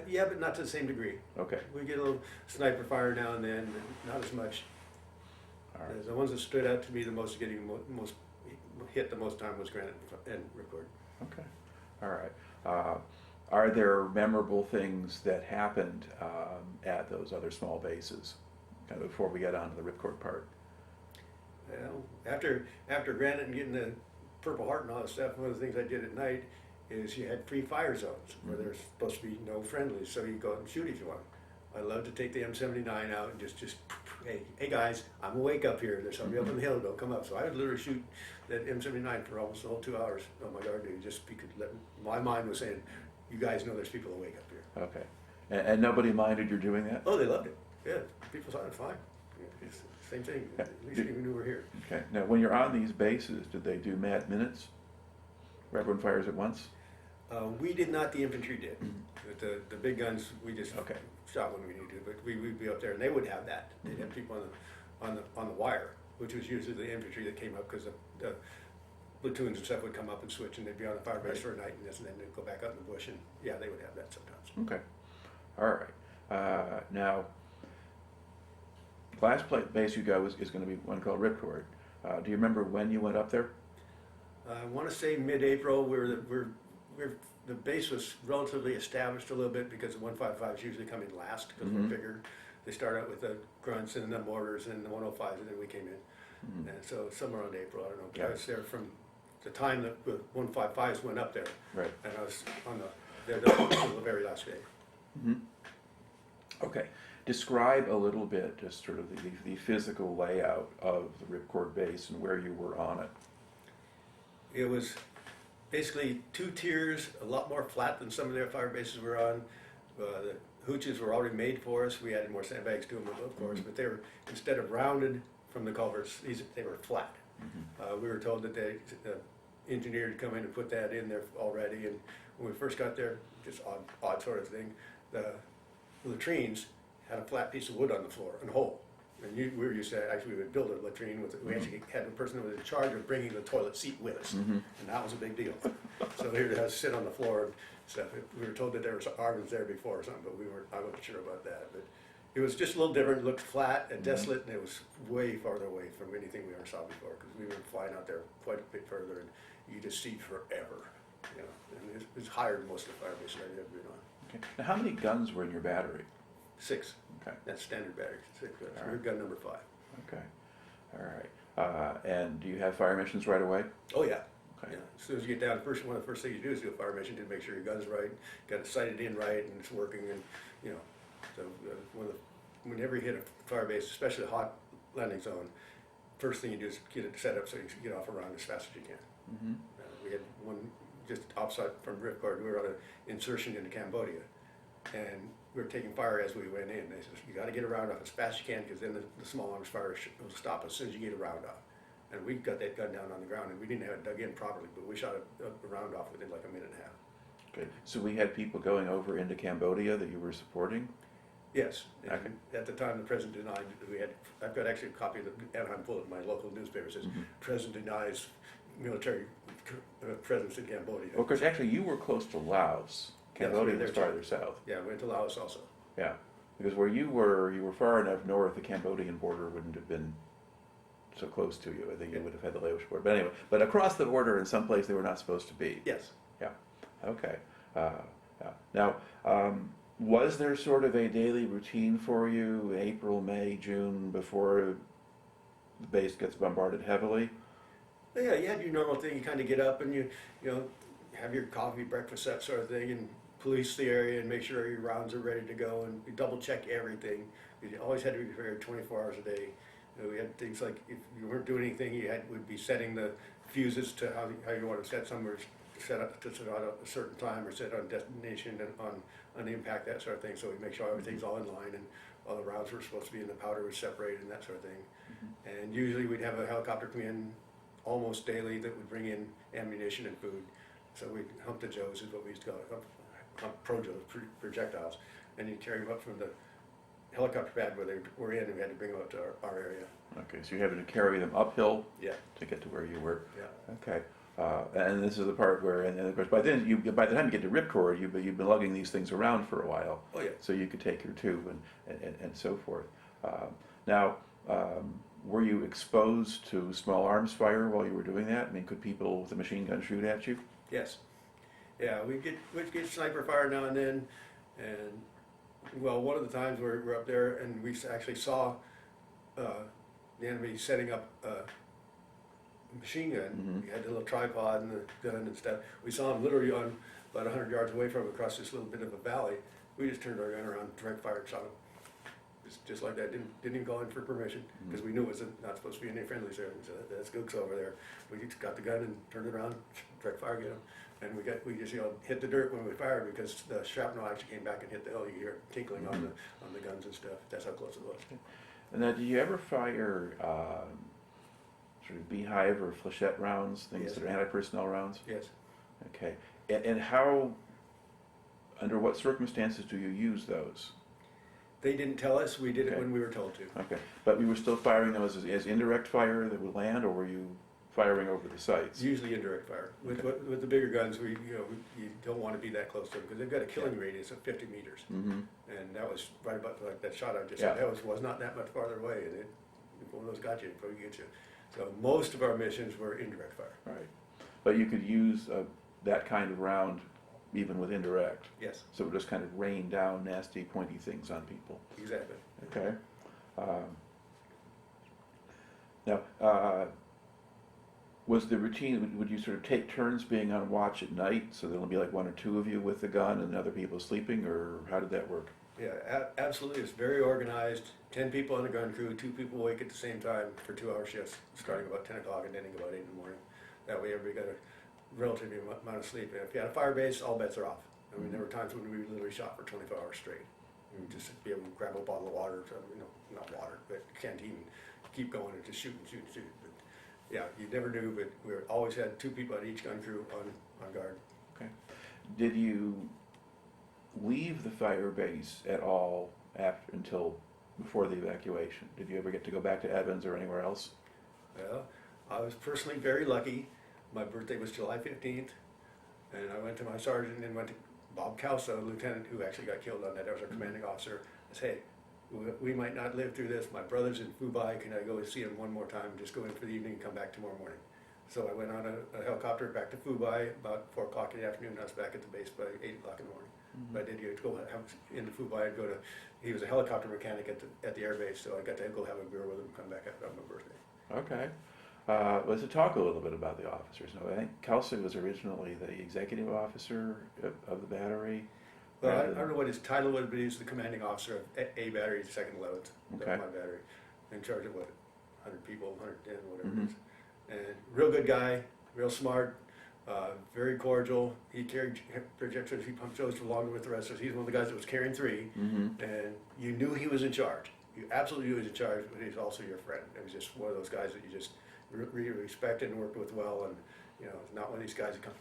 Yeah, but not to the same degree. Okay. We get a little sniper fire now and then, but not as much. All right. The ones that stood out to me the most, getting most hit the most time was Granite and Ripcord. Okay. All right. Are there memorable things that happened at those other small bases, kind of before we get on to the Ripcord part? Well, after Granite and getting the Purple Heart and all that stuff, one of the things I did at night is you had free fire zones where there's supposed to be no friendlies, so you go out and shoot if you want. I love to take the M79 out and just hey guys, I'm awake up here. There's somebody up on the hill. Don't come up. So I would literally shoot that M79 for almost the whole 2 hours on my guard duty, just because my mind was saying, you guys know there's people awake up here. Okay. And nobody minded you're doing that? Oh, they loved it. Yeah, people thought it fine. Yeah, it's the same thing. At least you knew we're here. Okay. Now, when you're on these bases, did they do mad minutes? Everyone fires at once? We did not. The infantry did. But the big guns, we just shot when we needed to. But we'd be up there, and they would have that. They'd have people on the wire, which was usually the infantry that came up, because the platoons and stuff would come up and switch, and they'd be on the fire base for a night, and then they'd go back out in the bush, and yeah, they would have that sometimes. Okay. All right. Now, last base you go is going to be one called Ripcord. Do you remember when you went up there? I want to say mid-April. the base was relatively established a little bit because the 155s usually come in last because we're bigger. They start out with the grunts and the mortars and the 105s, and then we came in. And so somewhere around April, I don't know. But I was there from the time that the 155s went up there, Right. and I was on there until the very last day. Okay. Describe a little bit, just sort of the physical layout of the Ripcord base and where you were on it. It was basically 2 tiers, a lot more flat than some of the fire bases we're on. The hooches were already made for us. We added more sandbags to them, of course, but they were, instead of rounded from the culverts, they were flat. We were told that the engineer to come in and put that in there already, and when we first got there, just odd sort of thing, the latrines had a flat piece of wood on the floor, and a hole. And we were used to, actually, we would build a latrine with it. We actually had a person that was in charge of bringing the toilet seat with us, and that was a big deal. So here to have to sit on the floor and stuff. We were told that there was ovens there before or something, but I wasn't sure about that. But it was just a little different. It looked flat and desolate, and it was way farther away from anything we ever saw before, because we were flying out there quite a bit further, and you just see forever, you know. And it was higher than most of the fire bases I've ever been on. Okay. Now, how many guns were in your battery? 6. Okay. That's standard battery. 6 guns. All right. We've got number 5. Okay. All right. And do you have fire missions right away? Oh yeah. Okay. Yeah. As soon as you get down, one of the first things you do is do a fire mission to make sure your gun's right, got it sighted in right, and it's working, and you know. So whenever you hit a fire base, especially a hot landing zone, first thing you do is get it set up so you can get off around as fast as you can. We had one just opposite from Ripcord. We were on an insertion into Cambodia, and we were taking fire as we went in. They said, you got to get a round off as fast as you can, because then the small arms fire will stop as soon as you get a round off. And we got that gun down on the ground, and we didn't have it dug in properly, but we shot a round off within like a minute and a half. Okay. So we had people going over into Cambodia that you were supporting? Yes. Okay. At the time, the president denied that we had. I've got actually a copy of the Anaheim Bulletin, my local newspaper says, President denies military presence in Cambodia. Well, because actually you were close to Laos. Cambodia was farther south. Yeah, we went to Laos also. Yeah, because where you were far enough north, the Cambodian border wouldn't have been so close to you. I think you would have had the Laos border. But anyway, but across the border in some place they were not supposed to be. Yes. Yeah. Okay. Yeah. Now, was there sort of a daily routine for you, April, May, June, before the base gets bombarded heavily? Yeah, you had your normal thing. You kind of get up and you know, have your coffee, breakfast, that sort of thing, and police the area and make sure your rounds are ready to go, and you double check everything. You always had to be prepared 24 hours a day. You know, we had things like if you weren't doing anything, would be setting the fuses to how you want to set somewhere, set up to set out at a certain time, or set on destination and on impact, that sort of thing. So we make sure everything's all in line, and all the rounds were supposed to be in the powder was separated and that sort of thing. And usually we'd have a helicopter come in almost daily that would bring in ammunition and food. So we'd hump the Joes, is what we used to call it, hump projectiles, and you'd carry them up from the helicopter pad where they were in, and we had to bring them up to our area. Okay, so you're having to carry them uphill. Yeah. To get to where you were. Yeah. Okay. And this is the part where, and of course, by the time you get to Ripcord, you've been lugging these things around for a while. Oh yeah. So you could take your tube and so forth. Now, were you exposed to small arms fire while you were doing that? I mean, could people with a machine gun shoot at you? Yes. Yeah, we'd get sniper fire now and then, and well, one of the times we're up there and we actually saw the enemy setting up a machine gun. We had the little tripod and the gun and stuff. We saw him literally on about 100 yards away from him across this little bit of a valley. We just turned our gun around, direct fire, and shot him. Just like that, didn't even call in for permission, because we knew it was not supposed to be any friendlies there. We said, that's gooks over there. We just got the gun and turned it around, direct fire, get them. And we just hit the dirt when we fired, because the shrapnel actually came back and hit the hill. You hear it tinkling on the guns and stuff. That's how close it was. And now, do you ever fire sort of beehive or flechette rounds, things that are anti-personnel rounds? Yes. Okay. And how, under what circumstances do you use those? They didn't tell us. We did it when we were told to. Okay. But we were still firing those as indirect fire that would land, or were you firing over the sites? Usually indirect fire. With the bigger guns, you don't want to be that close to them, because they've got a killing radius of 50 meters. And that was right about like that shot I just said. That was not that much farther away, and if one of those got you, it'd probably get you. So most of our missions were indirect fire. Right. But you could use that kind of round, even with indirect. Yes, So it just kind of rained down nasty, pointy things on people. exactly. Okay. Now, was the routine, would you sort of take turns being on watch at night, so there'll be like one or two of you with the gun and other people sleeping, or how did that work? Yeah, absolutely. It's very organized. 10 people on the gun crew, 2 people awake at the same time for 2-hour shifts, starting about 10 o'clock and ending about 8 in the morning. That way everybody got a relatively amount of sleep. And if you had a fire base, all bets are off. I mean, there were times when we literally shot for 24 hours straight. And just be able to grab a bottle of water, not water, but canteen, keep going and just shoot and shoot and shoot. But yeah, you never knew, but always had 2 people at each gun crew on guard. Okay. Did you leave the fire base at all until before the evacuation? Did you ever get to go back to Evans or anywhere else? Well, I was personally very lucky. My birthday was July 15th, and I went to my sergeant and went to Bob Calso, lieutenant, who actually got killed on that. That was our commanding officer. I said, hey, we might not live through this. My brother's in Fubai. Can I go and see him one more time? Just go in for the evening and come back tomorrow morning. So I went on a helicopter back to Fubai about 4 o'clock in the afternoon. I was back at the base by 8 o'clock in the morning. But I did get to go into Fubai. I'd go to, he was a helicopter mechanic at the air base, so I got to go have a beer with him and come back after my birthday. Okay. Let's talk a little bit about the officers. Now, I think Kelsey was originally the executive officer of the battery. Well, I don't know what his title was, but he's the commanding officer of A battery, 2nd 11th, Okay. my battery, in charge of what, 100 people, 110, whatever it is. And real good guy, real smart, very cordial. He carried projectors, he pumped those longer with the rest of us. He's one of the guys that was carrying 3, and you knew he was in charge. You absolutely knew he was in charge, but he's also your friend. It was just one of those guys that you just really respected and worked with well, and not one of these guys that come,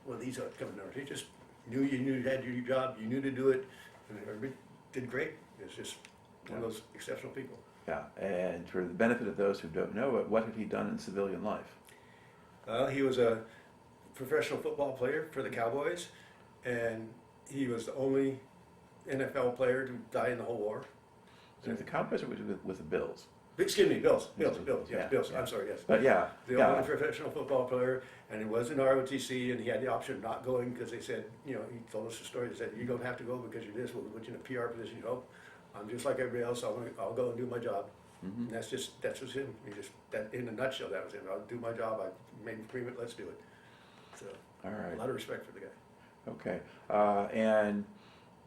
well, these are coming over. He just knew you had to do your job, you knew to do it, and everybody did great. It's just one of those exceptional people. Yeah, and for the benefit of those who don't know it, what had he done in civilian life? He was a professional football player for the Cowboys, and he was the only NFL player to die in the whole war. So with the Cowboys or with the Bills? Excuse me, Bills. Yeah. Bills. I'm sorry, yes. But yeah, The only professional football player, and he was in ROTC, and he had the option of not going because they said, he told us the story. They said, you don't have to go because you're this. We'll put you in a PR position. I'm just like everybody else. I'll go and do my job. And that's was him. That in a nutshell, that was him. I'll do my job. I made an agreement. Let's do it. So, all right. A lot of respect for the guy. Okay, and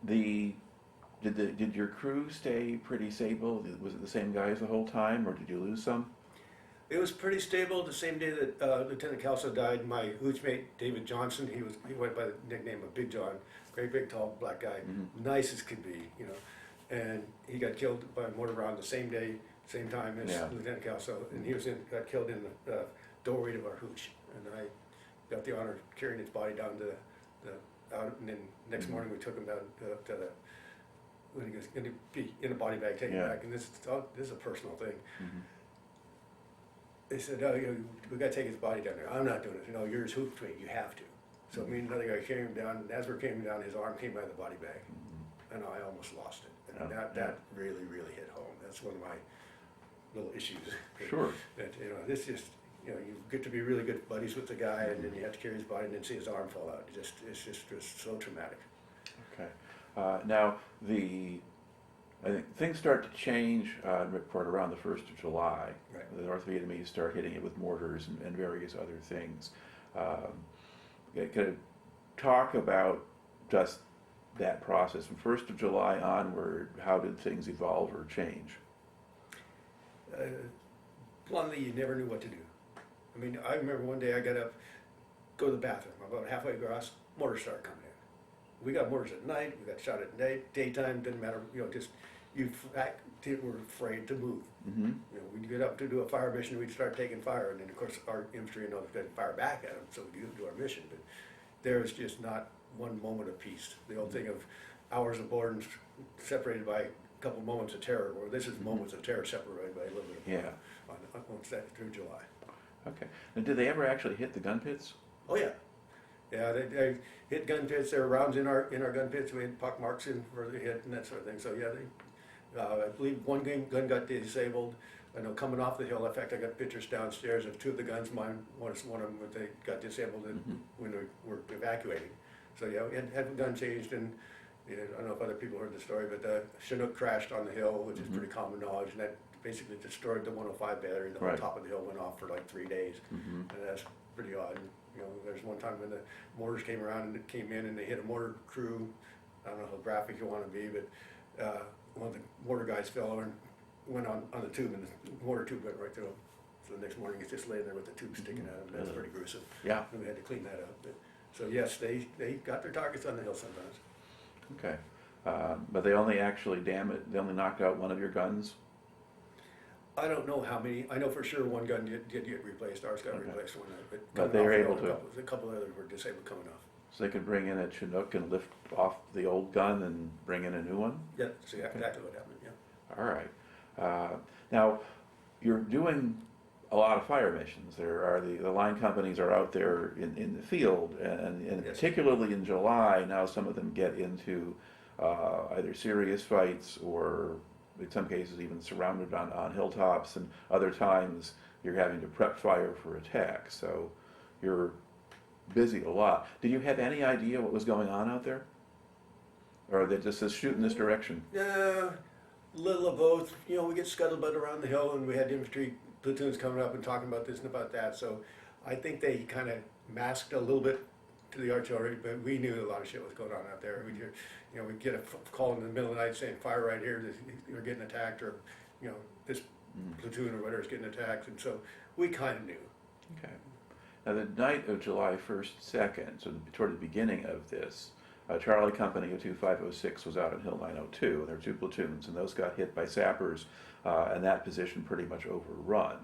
did your crew stay pretty stable? Was it the same guys the whole time, or did you lose some? It was pretty stable. The same day that Lieutenant Kelso died, my hooch mate David Johnson, he went by the nickname of Big John, great big tall black guy, nice as could be, and he got killed by a mortar round the same day, same time as Lieutenant Kelso, and he got killed in the doorway of our hooch, and I got the honor of carrying his body down to the out, and then next morning we took him down to the. When he was going to be in a body bag, taken back, and this is a personal thing. They said, we got to take his body down there. I'm not doing it. You're his hoop mate. You have to. So me and another guy carried him down, and as we're carrying him down, his arm came out of the body bag, and I almost lost it. And that really, really hit home. That's one of my little issues. Sure. That this just you get to be really good buddies with the guy, and then you have to carry his body, and then see his arm fall out. It's just so traumatic. Okay. Now, I think things start to change in Ripcord around the 1st of July. Right. The North Vietnamese start hitting it with mortars and various other things. Could talk about just that process from 1st of July onward? How did things evolve or change? Bluntly, you never knew what to do. I mean, I remember one day I got up, go to the bathroom. About halfway across, mortars started coming in. We got mortars at night, we got shot at night, daytime, didn't matter, were afraid to move. We'd get up to do a fire mission, we'd start taking fire, and then of course our infantry could fire back at them, so we'd do our mission. But there was just not one moment of peace. The old thing of hours of boredom separated by a couple moments of terror, or this is moments of terror separated by a little bit of boredom. Once that through July. Okay. And did they ever actually hit the gun pits? Oh yeah. Yeah, they hit gun pits. There were rounds in our gun pits. We had puck marks in where they hit and that sort of thing. So yeah, I believe one gun got disabled. I know coming off the hill, in fact, I got pictures downstairs of two of the guns. Mine, one of them, they got disabled when they were evacuating. So yeah, we had the gun changed, and I don't know if other people heard the story, but the Chinook crashed on the hill, which is pretty common knowledge, and that basically destroyed the 105 battery. The whole top of the hill went off for like 3 days, and that's pretty odd. There's one time when the mortars came around and came in and they hit a mortar crew. I don't know how graphic you want to be, but one of the mortar guys fell over and went on the tube, and the mortar tube went right through him. So the next morning he's just laying there with the tube sticking out of him. That's pretty gruesome. Yeah. And we had to clean that up. So yes, they got their targets on the hill sometimes. Okay. But they only actually they only knocked out one of your guns? I don't know how many. I know for sure one gun did get replaced. Ours got replaced one night. But they were able to. A couple others were disabled coming off. So they could bring in a Chinook and lift off the old gun and bring in a new one? Yeah, that's exactly what happened, yeah. All right. Now, you're doing a lot of fire missions. There are the line companies are out there in the field, and Yes. particularly in July, now some of them get into either serious fights or in some cases even surrounded on hilltops, and other times you're having to prep fire for attack. So you're busy a lot. Did you have any idea what was going on out there? Or they just says shoot in this direction? Yeah, little of both. We get scuttlebutt around the hill, and we had infantry platoons coming up and talking about this and about that. So I think they kind of masked a little bit to the artillery, but we knew a lot of shit was going on out there. We'd get a call in the middle of the night saying fire right here, you're getting attacked, or this platoon or whatever is getting attacked, and so we kind of knew. Okay. Now the night of July 1st, 2nd, so toward the beginning of this, Charlie Company of 2506 was out on Hill 902. There were two platoons, and those got hit by sappers, and that position pretty much overrun.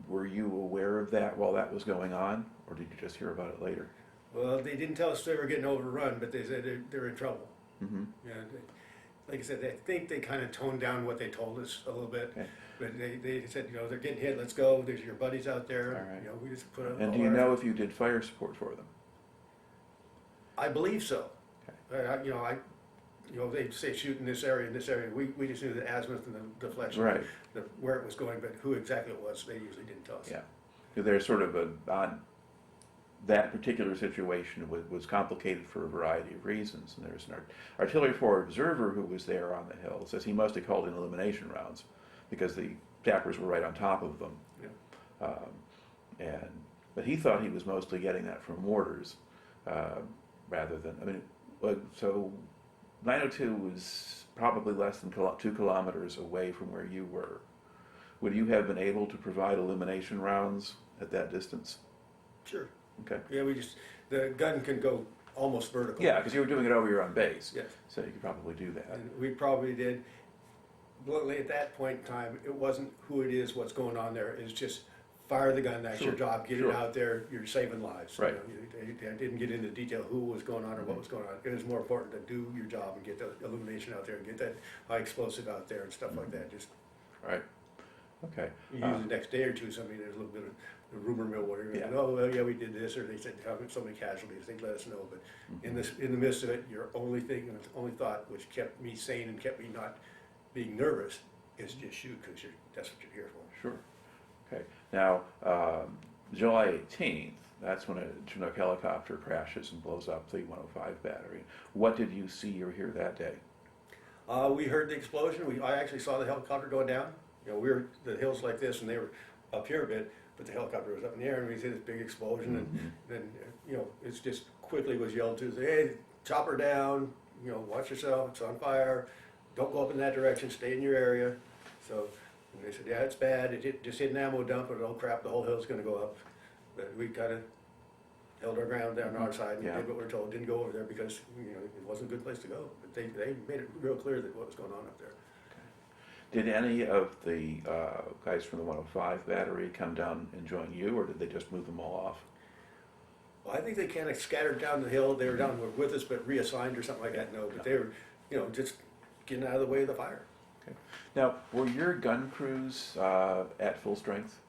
Were you aware of that while that was going on, or did you just hear about it later? Well, they didn't tell us they were getting overrun, but they said they're in trouble. Yeah, like I said, I think they kind of toned down what they told us a little bit. Okay. But they said, they're getting hit, let's go, there's your buddies out there. All right. We just put up. And do you know if you did fire support for them? I believe so. Okay. They'd say shoot in this area, We just knew the azimuth and the deflection, Right. Where it was going, but who exactly it was, they usually didn't tell us. Yeah. There's sort of on that particular situation was complicated for a variety of reasons. And there's an artillery forward observer who was there on the hill, says he must have called in elimination rounds because the sappers were right on top of them. Yeah. But he thought he was mostly getting that from mortars rather than, so 902 was probably less than 2 kilometers away from where you were. Would you have been able to provide elimination rounds at that distance? Sure. Okay. Yeah, the gun can go almost vertical. Yeah, because you were doing it over your own base. Yes. So you could probably do that. And we probably did. Bluntly, at that point in time, it wasn't who it is, what's going on there. It's just fire the gun. That's your job. Get it out there. You're saving lives. Right. I didn't get into detail who was going on or what was going on. It was more important to do your job and get the illumination out there and get that high explosive out there and stuff like that. Just Right. Okay. you use the next day or two. Somebody there's a little bit of the rumor mill whatever. Yeah. Oh well, yeah, we did this, or they said how so many casualties. They let us know, but in the midst of it, your only thought, which kept me sane and kept me not being nervous, is just shoot because that's what you're here for. Sure. Okay. Now, July 18th, that's when a Chinook helicopter crashes and blows up the 105 battery. What did you see or hear that day? We heard the explosion. I actually saw the helicopter going down. We were the hills like this, and they were up here a bit, but the helicopter was up in the air, and we see this big explosion, and then it's just quickly was yelled to, hey, chopper down, watch yourself, it's on fire, don't go up in that direction, stay in your area. So and they said, yeah, it's bad, just hit an ammo dump, and oh crap, the whole hill's going to go up. But we kind of held our ground down our side and did what we were told, didn't go over there because it wasn't a good place to go. But they made it real clear that what was going on up there. Did any of the guys from the 105 battery come down and join you, or did they just move them all off? Well, I think they kind of scattered down the hill. They were down with us, but reassigned or something like that. No, but they were, just getting out of the way of the fire. Okay. Now, were your gun crews at full strength?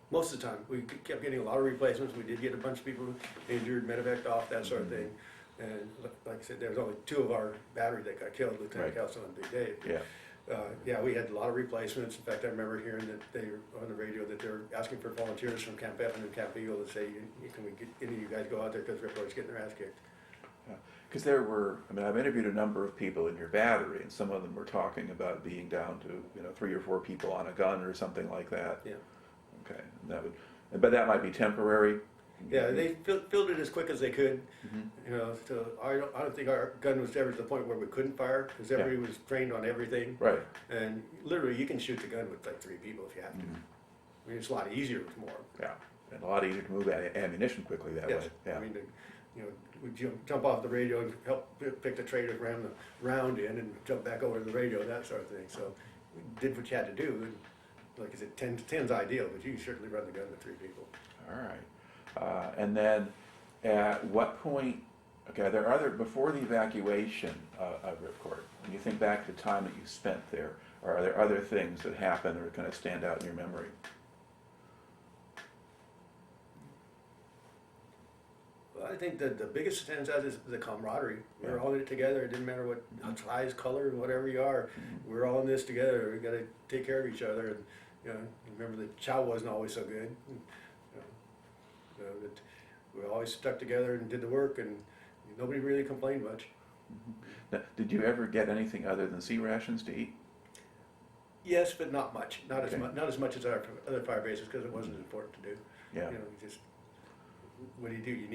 Most of the time. We kept getting a lot of replacements. We did get a bunch of people injured, medevaced off, that sort of thing. And like I said, there was only 2 of our battery that got killed, Lieutenant Kelso and Big Dave. Yeah. Yeah, we had a lot of replacements. In fact, I remember hearing that they were on the radio that they're asking for volunteers from Camp Evan and Camp Eagle to say, can we get any of you guys go out there because Ripcord's getting their ass kicked. Because there were, I mean, I've interviewed a number of people in your battery, and some of them were talking about being down to, 3 or 4 people on a gun or something like that. Yeah. Okay, and but that might be temporary. Yeah, they filled it as quick as they could. Mm-hmm. So I don't think our gun was ever to the point where we couldn't fire because everybody was trained on everything. Right. And literally, you can shoot the gun with like 3 people if you have to. I mean, it's a lot easier with more. Yeah, and a lot easier to move ammunition quickly that way. Yeah. I mean, we jump off the radio and help pick the traitor, ram the round in, and jump back over to the radio, that sort of thing. So we did what you had to do. And like I said, 10's ideal, but you can certainly run the gun with 3 people. All right. And then at what point, before the evacuation of Ripcord, when you think back to the time that you spent there, are there other things that happen or kind of stand out in your memory? Well, I think that the biggest stands out is the camaraderie. We're all in it together. It didn't matter what size, color, whatever you are. We're all in this together. We got to take care of each other. And remember the chow wasn't always so good. That we always stuck together and did the work, and nobody really complained much. Now, did you ever get anything other than sea rations to eat? Yes, but not much. Not Okay. as much as our other fire bases because it wasn't important to do. Yeah. Just what do? You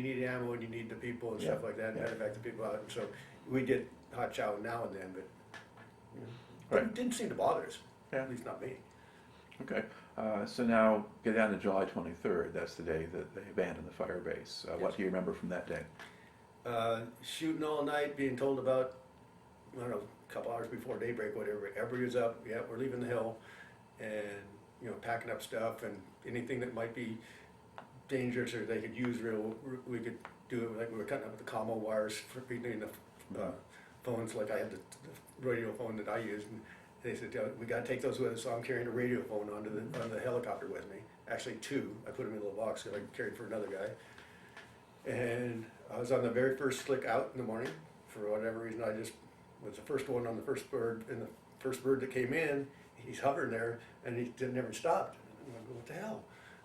need ammo and you need the people and Yeah. stuff like that. And Yeah. evac the people out. And so we did hot chow now and then, but Right. it didn't seem to bother us. Yeah. At least not me. Okay. So now get down to July 23rd. That's the day that they abandoned the fire base. What do you remember from that day? Shooting all night, being told about, I don't know, a couple hours before daybreak, whatever, everybody was up, yeah, we're leaving the hill, and, packing up stuff, and anything that might be dangerous or they could use we could do it, like we were cutting up the commo wires for between the phones, like I had the radio phone that I used, and they said, we gotta take those with us, so I'm carrying a radio phone on the helicopter with me, actually 2, I put them in a little box that I carried for another guy, and I was on the very first slick out in the morning. For whatever reason, I just was the first one on the first bird, and the first bird that came in, he's hovering there, and he never stopped. And I go, what the hell?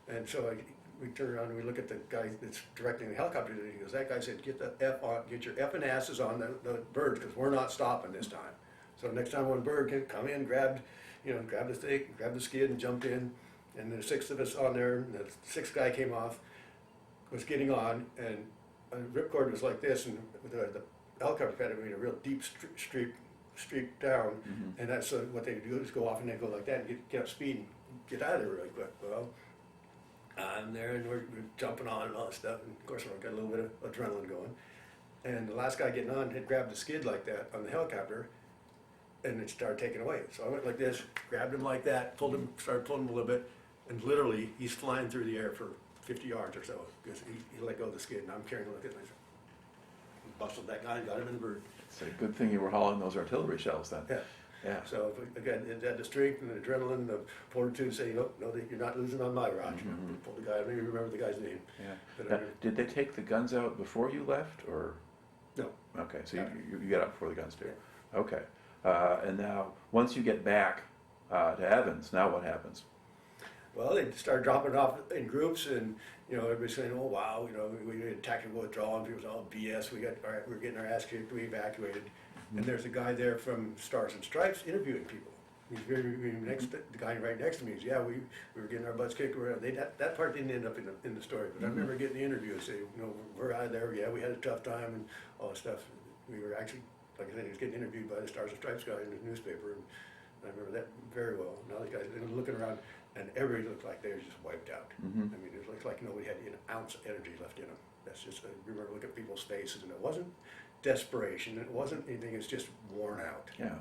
And so we turn around and we look at the guy that's directing the helicopter, and he goes, that guy said, get your effing asses on the birds, because we're not stopping this time. So next time one bird can come in, grabbed the thing, grabbed the skid and jumped in, and there's 6 of us on there, and the 6th guy came off, was getting on, and Ripcord was like this, and the helicopter had a real deep streak down, and that's what they do is go off and they go like that and get up speed and get out of there really quick. Well, I'm there and we're jumping on and all that stuff, and of course we got a little bit of adrenaline going. And the last guy getting on had grabbed the skid like that on the helicopter, and it started taking away. So I went like this, grabbed him like that, started pulling him a little bit, and literally he's flying through the air for 50 yards or so, because he let go of the skid, and I'm carrying him like this. Bustled that guy and got him in the bird. It's a good thing you were hauling those artillery shells then. Yeah. Yeah. So again, it had the strength and the adrenaline, the fortitude, say, no, you're not losing on my watch. Pulled the guy. I don't even remember the guy's name. Yeah. Now, did they take the guns out before you left, or? No. Okay, so you got out before the guns did. Yeah. Okay. And now, once you get back to Evans, now what happens? Well, they started dropping off in groups, and everybody's saying, "Oh wow, we had tactical withdrawal." And people said, "Oh BS, we're getting our ass kicked. We evacuated." And there's a guy there from Stars and Stripes interviewing people. He's very the guy right next to me is, "Yeah, we were getting our butts kicked." That part didn't end up in the story, but I remember getting the interview and saying, "We're out of there. Yeah, we had a tough time and all that stuff." We were actually, like I said, he was getting interviewed by the Stars and Stripes guy in the newspaper, and I remember that very well. Now the guys looking around. And everybody looked like they were just wiped out. I mean, it looked like nobody had an ounce of energy left in them. That's just, I remember looking at people's faces, and it wasn't desperation, it wasn't anything, it's just worn out. Yeah.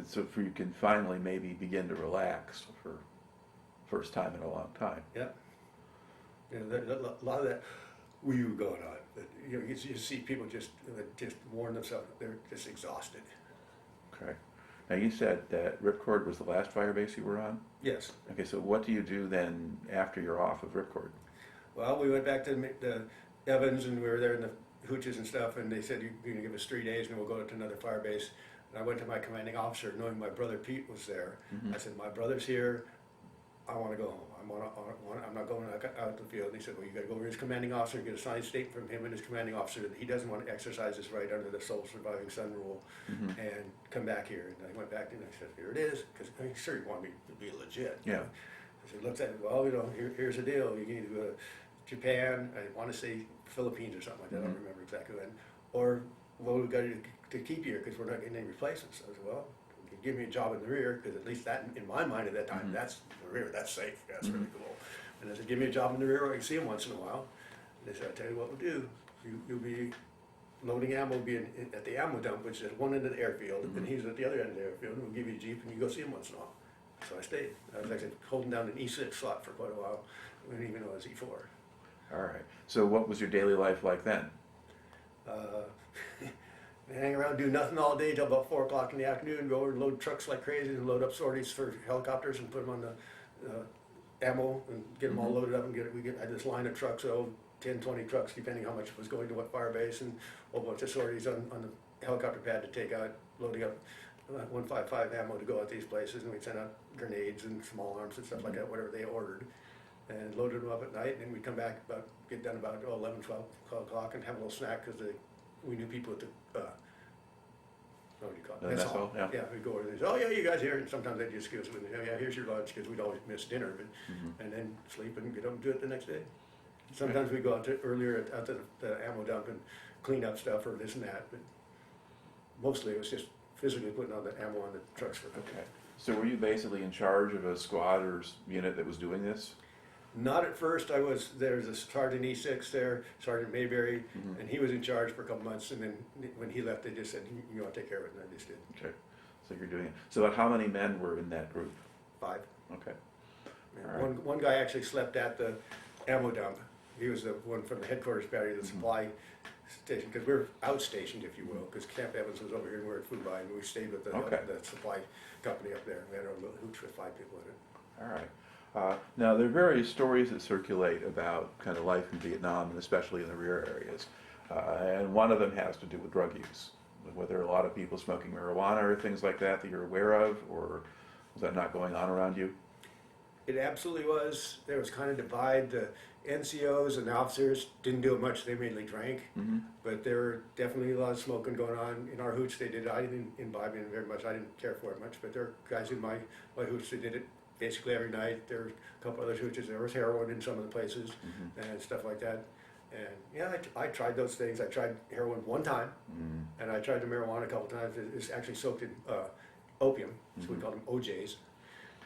So you can finally maybe begin to relax for first time in a long time. Yeah. A lot of that going on. But, you see people just worn themselves, they're just exhausted. Okay. Now you said that Ripcord was the last fire base you were on? Yes. Okay, so what do you do then after you're off of Ripcord? Well, we went back to the Evans, and we were there in the hooches and stuff, and they said, you're going to give us 3 days and we'll go to another fire base. And I went to my commanding officer, knowing my brother Pete was there. Mhm. I said, my brother's here. I want to go home. I'm not going out to the field. And he said, well, you got to go over to his commanding officer and get a signed statement from him and his commanding officer that he doesn't want to exercise his right under the sole surviving son rule, and come back here. And I went back and I said, here it is, because I mean, sure, you want me to be legit. Yeah. I said, looks at it, well, here's the deal. You can either go to Japan, I want to say Philippines or something like that, I don't remember exactly when, or, well, we've got to keep you here because we're not getting any replacements. I said, well, you can give me a job in the rear, because at least that, in my mind at that time, that's the rear, that's safe, that's really cool. And I said, give me a job in the rear where I can see them once in a while. And they said, I'll tell you what we'll do. You'll be loading ammo, at the ammo dump, which is at one end of the airfield, and he's at the other end of the airfield, and we'll give you a Jeep and you go see him once in a while. So I stayed. I was actually holding down an E6 slot for quite a while. We didn't even know it was E4. All right. So what was your daily life like then? Hang around, do nothing all day till about 4 o'clock in the afternoon, go over and load trucks like crazy and load up sorties for helicopters and put them on the ammo and get them all loaded up and I had this line of trucks, 10, 20 trucks, depending how much was going to what Firebase, and a whole bunch of sorties on the helicopter pad to take out, loading up 155 ammo to go out these places, and we'd send out grenades and small arms and stuff like that, whatever they ordered, and loaded them up at night, and then we'd come back get done about 11, 12 o'clock and have a little snack, because we knew people at the, what do you call it? Mess hall, yeah. Yeah, we'd go over there, oh yeah, you guys here, and sometimes they'd just give us, oh yeah, here's your lunch, because we'd always miss dinner, but, and then sleep and get up and do it the next day. Sometimes we'd go out earlier out to the ammo dump and clean up stuff or this and that, but mostly it was just physically putting on the ammo on the trucks for cooking. Okay. So were you basically in charge of a squad or unit that was doing this? Not at first. There was a Sergeant E6 there, Sergeant Mayberry, and he was in charge for a couple months, and then when he left, they just said, you want to take care of it, and I just did. Okay. So you're doing it. So how many men were in that group? 5. Okay. Yeah. All right. One guy actually slept at the ammo dump. He was the one from the headquarters battalion, the supply station, because we were outstationed, if you will, because Camp Evans was over here and we were at Food Line, and we stayed with the supply company up there. We had our little hooch with 5 people in it. All right. Now, there are various stories that circulate about kind of life in Vietnam, and especially in the rear areas. And one of them has to do with drug use. Whether a lot of people smoking marijuana or things like that you're aware of, or was that not going on around you? It absolutely was. There was kind of divide. The NCOs and the officers didn't do it much. They mainly drank. But there were definitely a lot of smoking going on. In our hooch, they did it. I didn't imbibe in very much. I didn't care for it much. But there were guys in my hooch that did it basically every night. There were a couple other hooches. There was heroin in some of the places and stuff like that. And yeah, I tried those things. I tried heroin one time, and I tried the marijuana a couple times. It's actually soaked in opium, so we call them OJs.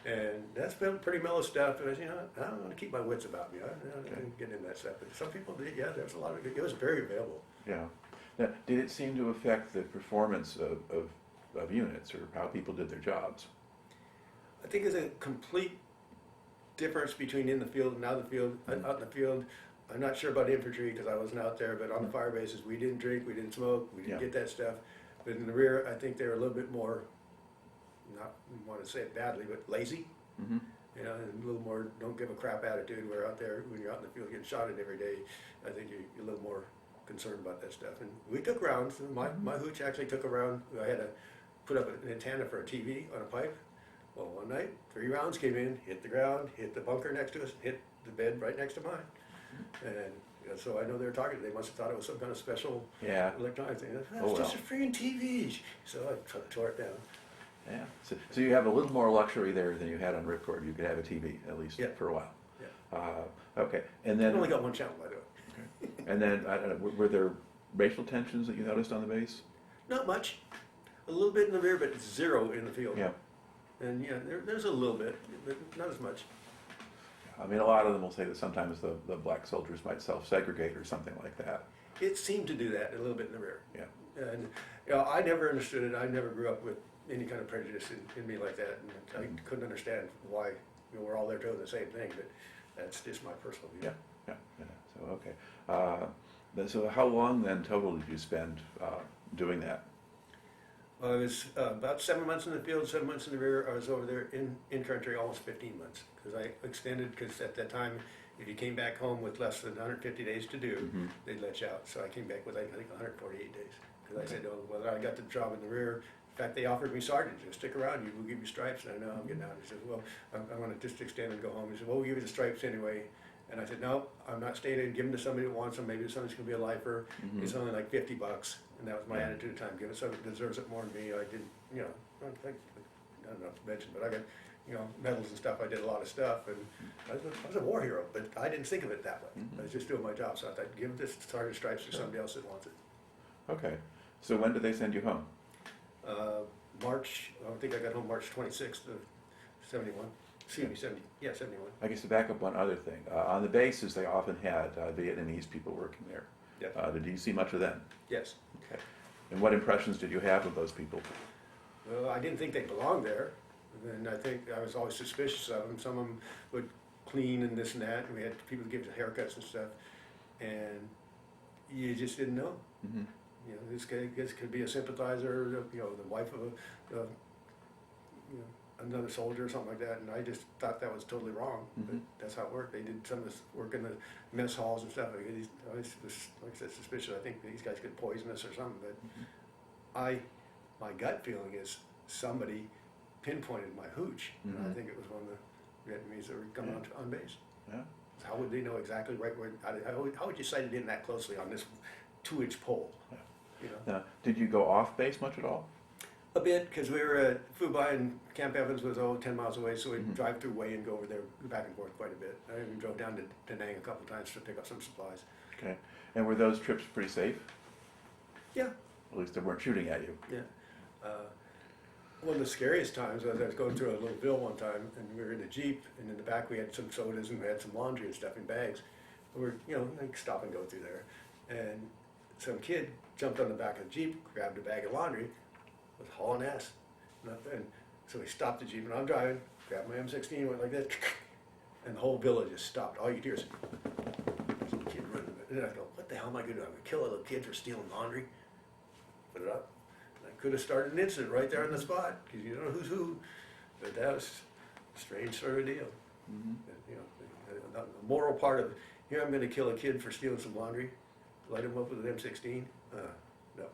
And that's been pretty mellow stuff. And I said, I don't want to keep my wits about me. I didn't get into that stuff. But some people did. Yeah, there's a lot of it. It was very available. Yeah. Now, did it seem to affect the performance of units or how people did their jobs? I think there's a complete difference between in the field and out in the field. Out in the field, I'm not sure about infantry because I wasn't out there, but on the fire bases, we didn't drink, we didn't smoke, we didn't get that stuff. But in the rear, I think they were a little bit more, not want to say it badly, but lazy. You know, and a little more don't give a crap attitude. We're out there, when you're out in the field getting shot at every day, I think you're a little more concerned about that stuff. And we took rounds. My hooch actually took a round. I had to put up an antenna for a TV on a pipe. Well, one night, 3 rounds came in, hit the ground, hit the bunker next to us, hit the bed right next to mine. And so I know they were targeted. They must have thought it was some kind of special electronic thing. It's just a freaking TV. So I tore it down. Yeah. So you have a little more luxury there than you had on Ripcord. You could have a TV, at least for a while. Yeah. Okay. And then... I only got one channel, by the way. Okay. And then, I don't know, were there racial tensions that you noticed on the base? Not much. A little bit in the rear, but 0 in the field. Yeah. And yeah, there's a little bit, but not as much. I mean, a lot of them will say that sometimes the black soldiers might self-segregate or something like that. It seemed to do that a little bit in the rear. Yeah. And I never understood it. I never grew up with any kind of prejudice in me like that. And I couldn't understand why we're all there doing the same thing, but that's just my personal view. Yeah. So, okay. So how long then total did you spend doing that? Well, I was about 7 months in the field, 7 months in the rear. I was over there in country almost 15 months because I extended, because at that time if you came back home with less than 150 days to do, Mm-hmm. they'd let you out. So I came back with, I think, 148 days. Because I said, oh, whether I got the job in the rear, in fact, they offered me sergeant, just stick around, we'll give you stripes. And I know I'm getting out. He said, well, I want to just extend and go home. He said, well, we'll give you the stripes anyway. And I said, no, I'm not staying in. Give them to somebody that wants them. Maybe somebody's going to be a lifer. Mhm. It's only like $50. And that was my Yeah. attitude at the time. Give it somebody that deserves it more than me. I didn't, you know, I don't know if to mention, but I got, you know, medals and stuff. I did a lot of stuff. And I was a war hero, but I didn't think of it that way. Mhm. I was just doing my job. So I thought, give this sergeant stripes to somebody else that wants it. Okay. So when did they send you home? March, I think I got home March 26th of 71. Excuse me, 71. I guess to back up one other thing, on the bases they often had Vietnamese people working there. Yeah. Did you see much of them? Yes. Okay. And what impressions did you have of those people? Well, I didn't think they belonged there. And I think I was always suspicious of them. Some of them would clean and this and that. And we had people give us haircuts and stuff. And you just didn't know. Mm-hmm. You know, this could be a sympathizer, you know, the wife of you know, another soldier or something like that. And I just thought that was totally wrong. But Mhm. that's how it worked. They did some of this work in the mess halls and stuff. I was, like I said, suspicious. I think these guys could poison us or something. But my gut feeling is somebody pinpointed my hooch. And I Mhm. think it was one of the Vietnamese that were coming on base. Yeah. How would they know exactly right where, how would you sight it in that closely on this 2-inch pole? Yeah. You know? Now, did you go off base much at all? A bit, because we were at Phu and Camp Evans was 10 miles away, so we'd Mhm. drive through Way and go over there back and forth quite a bit. I even drove down to Da Nang a couple of times to pick up some supplies. Okay. And were those trips pretty safe? Yeah, At least they weren't shooting at you. yeah. One of the scariest times was I was going through a little ville one time, and we were in a Jeep, and in the back we had some sodas and we had some laundry and stuff in bags. We were, you know, like stop and go through there. And some kid jumped on the back of the Jeep, grabbed a bag of laundry, was hauling ass. And so he stopped the Jeep, and I'm driving, grabbed my M16, went like this, and the whole village just stopped. All you hear is some kid running. And then I go, what the hell am I going to do? I'm going to kill a little kid for stealing laundry? Put it up. And I could have started an incident right there on the spot, because you don't know who's who. But that was a strange sort of deal. Mm-hmm. And, you know, the moral part of, here I'm going to kill a kid for stealing some laundry, light him up with an M16. No.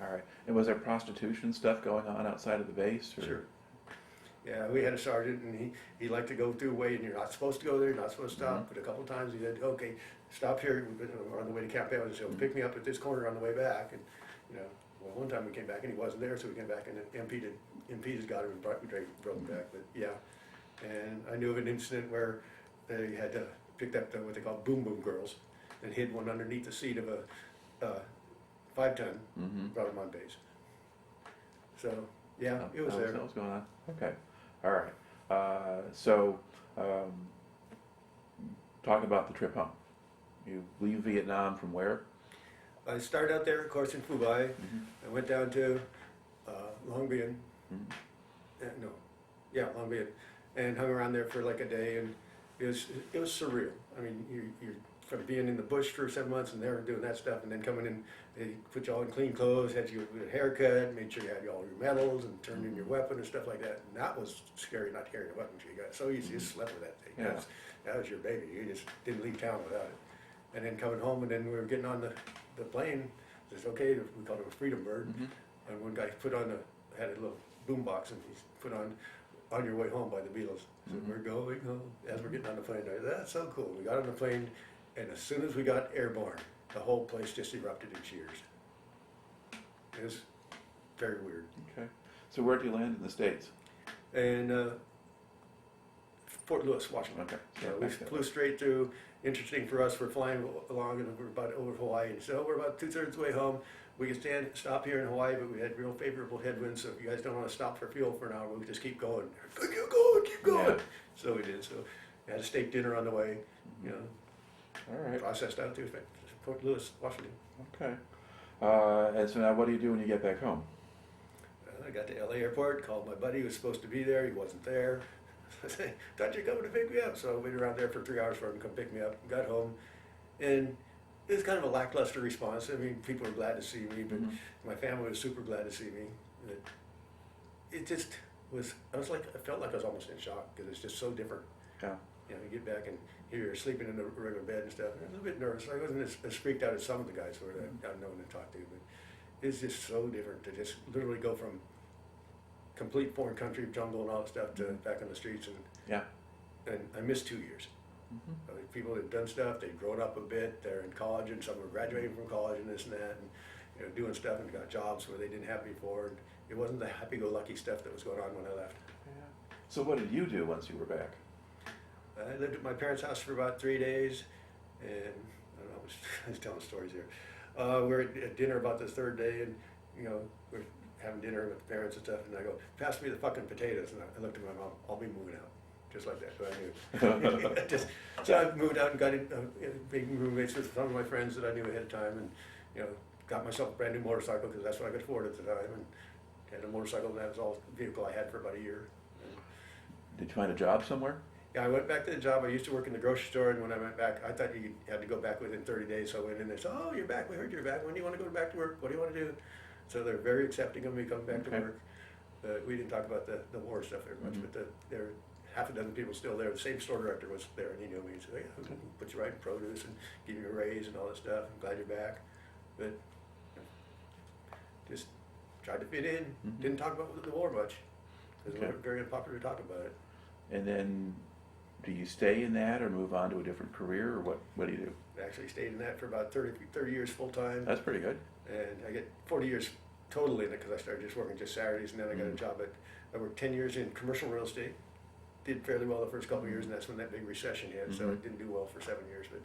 All right. And was there prostitution stuff going on outside of the base? Or? Sure. Yeah, we had a sergeant, and he liked to go through Way, and you're not supposed to go there, you're not supposed to stop. Mhm. But a couple of times he said, okay, stop here, we're on the way to Camp Evans, so pick me up at this corner on the way back. And, you know, well, one time we came back and he wasn't there, so we came back and MP'd got him and drove him back. But yeah, and I knew of an incident where they had picked up what they call boom boom girls and hid one underneath the seat of a 5-ton, Mm-hmm. brought them on base. So, yeah, it was there. That was going on. Okay. All right. So, talk about the trip home. You leave Vietnam from where? I started out there, of course, in Phu Bai. Mm-hmm. I went down to Long Bien, Mm-hmm. Long Bien, and hung around there for like a day, and it was surreal. I mean, you're from being in the bush for 7 months and there doing that stuff, and then coming in, they put you all in clean clothes, had you with a haircut, made sure you had all your medals, and turned in your weapon and stuff like that. And that was scary, not carrying a weapon. You got so easy, you just slept with that thing. Yeah. That was your baby. You just didn't leave town without it. And then coming home, and then we were getting on the plane. It's okay. We called it a Freedom Bird. Mm-hmm. And one guy had a little boom box, and he put on your way home by the Beatles. So Mhm. we're going home as we're getting on the plane. That's so cool. We got on the plane, and as soon as we got airborne, the whole place just erupted in cheers. It was very weird. Okay. So where did you land in the States? And Fort Lewis, Washington. Okay. So we flew straight through. Interesting for us, we're flying along, and we're about over Hawaii. And so we're about 2/3 way home. We can stop here in Hawaii, but we had real favorable headwinds. So if you guys don't want to stop for fuel for an hour, we'll just keep going. Keep going. Yeah. So we did. So we had a steak dinner on the way. You know, All right. processed out to Fort Lewis, Washington. Okay. And so now what do you do when you get back home? I got to LA airport, called my buddy who was supposed to be there. He wasn't there. I said, thought you'd come to pick me up. So I waited around there for 3 hours for him to come pick me up. Got home, and it was kind of a lackluster response. I mean, people were glad to see me, but Mhm. my family was super glad to see me. It just was, I felt like I was almost in shock because it's just so different. Yeah. You know, you get back and here you're sleeping in a regular bed and stuff. And I was a bit nervous. I wasn't as freaked out as some of the guys were that I've known and talked to, but it's just so different to just literally go from complete foreign country, jungle and all that stuff to back on the streets. And I missed 2 years. I mean, people had done stuff, they'd grown up a bit, they're in college, and some were graduating from college and this and that, and you know, doing stuff and got jobs where they didn't have before. And it wasn't the happy-go-lucky stuff that was going on when I left. Yeah. So what did you do once you were back? I lived at my parents' house for about 3 days, and I don't know, I was telling stories here. We were at dinner about the third day, and you know, we're having dinner with the parents and stuff, and I go, pass me the fucking potatoes, and I looked at my mom, I'll be moving out. Just like that, so I knew. So I moved out and got in, big roommates with some of my friends that I knew ahead of time, and you know, got myself a brand new motorcycle because that's what I could afford at the time, and had a motorcycle, and that was all the vehicle I had for about a year. Did you find a job somewhere? Yeah, I went back to the job. I used to work in the grocery store, and when I went back, I thought you had to go back within 30 days. So I went in there and said, "Oh, you're back. We heard you're back. When do you want to go back to work? What do you want to do?" So they're very accepting of me coming back to work. We didn't talk about the war stuff very much, but there were half a dozen people still there. The same store director was there, and he knew me. He said, "Hey, I'll put you right in produce and give you a raise and all that stuff. I'm glad you're back." But just tried to fit in. Didn't talk about the war much. It was very unpopular to talk about it. And then, do you stay in that or move on to a different career, or what do you do? I actually stayed in that for about 30 years full time. That's pretty good. And I get 40 years total in it because I started just working just Saturdays, and then I got a job I worked 10 years in commercial real estate. Did fairly well the first couple of years, and that's when that big recession hit, so I didn't do well for 7 years. But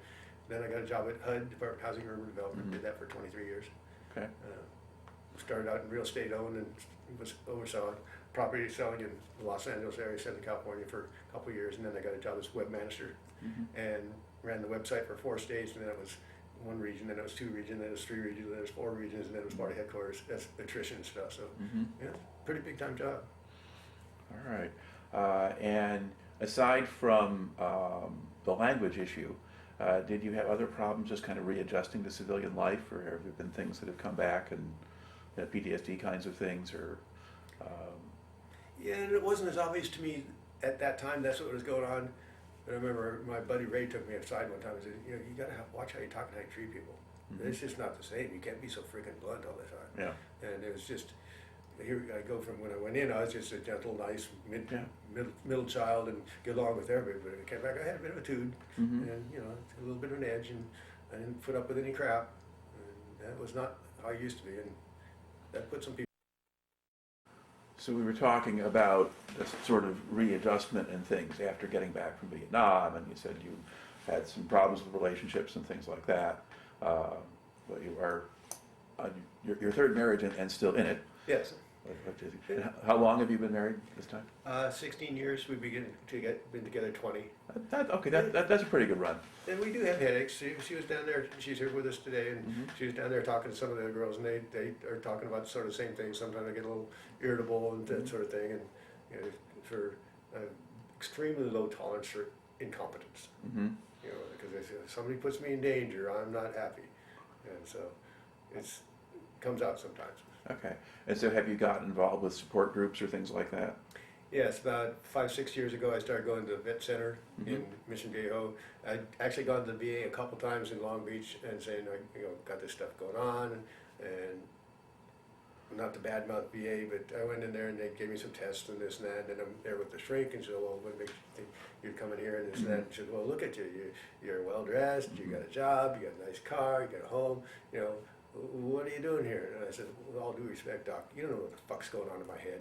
then I got a job at HUD, Department of Housing and Urban Development, did that for 23 years. Okay. Started out in real estate owned and was overselling property selling in the Los Angeles area, Southern California for a couple of years, and then I got a job as web manager and ran the website for 4 states, and then it was 1 region, then it was 2 regions, then it was 3 regions, then it was 4 regions, and then it was part of headquarters. That's attrition and stuff. So yeah, pretty big time job. All right. And aside from the language issue, did you have other problems just kind of readjusting to civilian life, or have there been things that have come back and PTSD kinds of things, or? Yeah, and it wasn't as obvious to me at that time that's what was going on. But I remember my buddy Ray took me aside one time and said, you know, you got to watch how you talk and how you treat people. It's just not the same. You can't be so freaking blunt all the time. Yeah. And it was just, here I go from when I went in, I was just a gentle, nice, middle child and get along with everybody. But when I came back, I had a bit of a tude and, you know, a little bit of an edge, and I didn't put up with any crap. And that was not how I used to be, and that put some people. So we were talking about this sort of readjustment and things after getting back from Vietnam, and you said you had some problems with relationships and things like that. But you are on your third marriage and still in it. Yes. How long have you been married this time? 16 years. We've been together 20. That's a pretty good run. And we do have headaches. She was down there. She's here with us today, and she was down there talking to some of the girls, and they are talking about sort of the same thing. Sometimes I get a little irritable and that sort of thing, and you know, for extremely low tolerance for incompetence. You know, because if somebody puts me in danger, I'm not happy, and so it comes out sometimes. Okay. And so have you gotten involved with support groups or things like that? Yes, about 5-6 years ago, I started going to the vet center in Mission Viejo. I'd actually gone to the VA a couple times in Long Beach and saying, you know, got this stuff going on, and not to badmouth VA, but I went in there and they gave me some tests and this and that, and then I'm there with the shrink, and she said, well, what makes you think you'd come in here and this and that? And she said, well, look at you, you're well dressed, you got a job, you got a nice car, you got a home, you know, what are you doing here? And I said, with all due respect, Doc, you don't know what the fuck's going on in my head,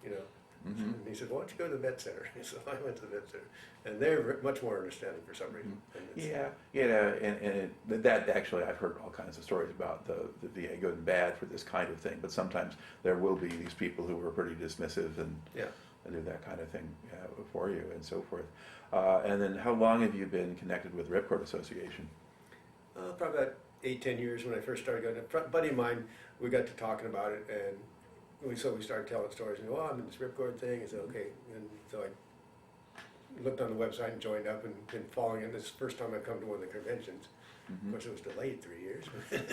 you know. And he said, why don't you go to the vet center? So I went to the vet center, and they're much more understanding for some reason. And that actually, I've heard all kinds of stories about the VA good and bad for this kind of thing, but sometimes there will be these people who are pretty dismissive and do that kind of thing for you and so forth. And then how long have you been connected with Ripcord Association? Probably about 8-10 years when I first started going. A buddy of mine, we got to talking about it, and we started telling stories, and I'm in this Ripcord thing. I said, okay, and so I looked on the website and joined up and been following it. This is the first time I've come to one of the conventions. Of course, it was delayed 3 years.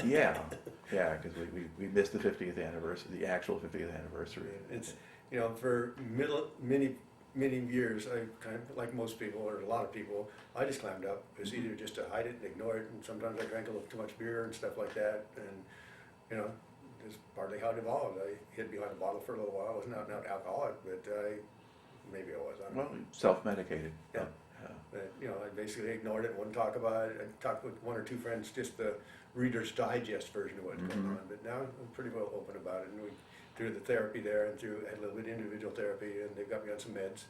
yeah, because we missed the 50th anniversary, the actual 50th anniversary. It's, you know, for many years, I kind of, like most people, or a lot of people, I just clammed up. It was either just to hide it and ignore it, and sometimes I drank a little too much beer and stuff like that, and, you know, that's partly how it evolved. I hid behind a bottle for a little while. I was not alcoholic, but maybe I was. I don't Well, know. self-medicated. Yeah. Yeah. But, you know, I basically ignored it, wouldn't talk about it. I talked with one or two friends, just the Reader's Digest version of what's going on. But now I'm pretty well open about it. And we, through the therapy there and through, I had a little bit of individual therapy, and they've got me on some meds.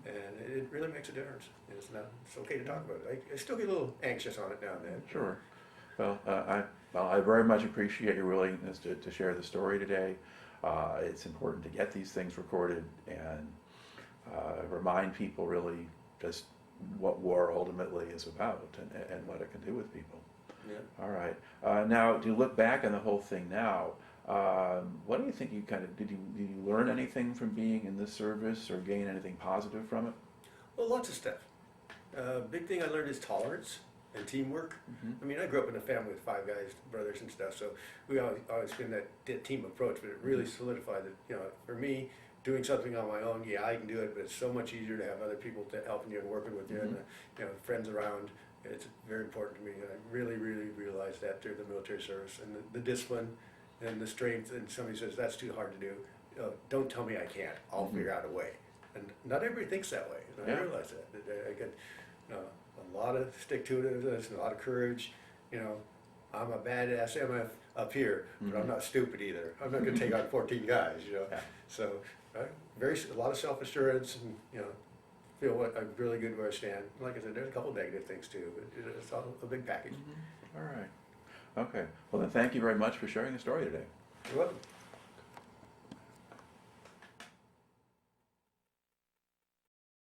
And it really makes a difference. It's not, it's okay to talk about it. I still get a little anxious on it now and then. Sure. Well, I very much appreciate your willingness to share the story today. It's important to get these things recorded and remind people really just what war ultimately is about and what it can do with people. Yeah. All right. Now, to look back on the whole thing now, what do you think you kind of, did you learn anything from being in this service or gain anything positive from it? Well, lots of stuff. Big thing I learned is tolerance and teamwork. I mean, I grew up in a family with 5 guys, brothers and stuff, so we always been that team approach, but it really solidified that, you know, for me, doing something on my own, yeah, I can do it, but it's so much easier to have other people to helping you and working with you and, you know, friends around. It's very important to me, and I really, really realized that through the military service, and the discipline and the strength. And somebody says, that's too hard to do. Don't tell me I can't. I'll figure out a way. And not everybody thinks that way. And I realize that. I get a lot of stick-to-itiveness and a lot of courage. You know, I'm a badass MF up here, but I'm not stupid either. I'm not going to take on 14 guys, you know. So a lot of self-assurance, and, you know, feel what I'm really good where I stand. Like I said, there's a couple negative things too, but it's all a big package. All right. Okay. Well, then thank you very much for sharing the story today. You're welcome.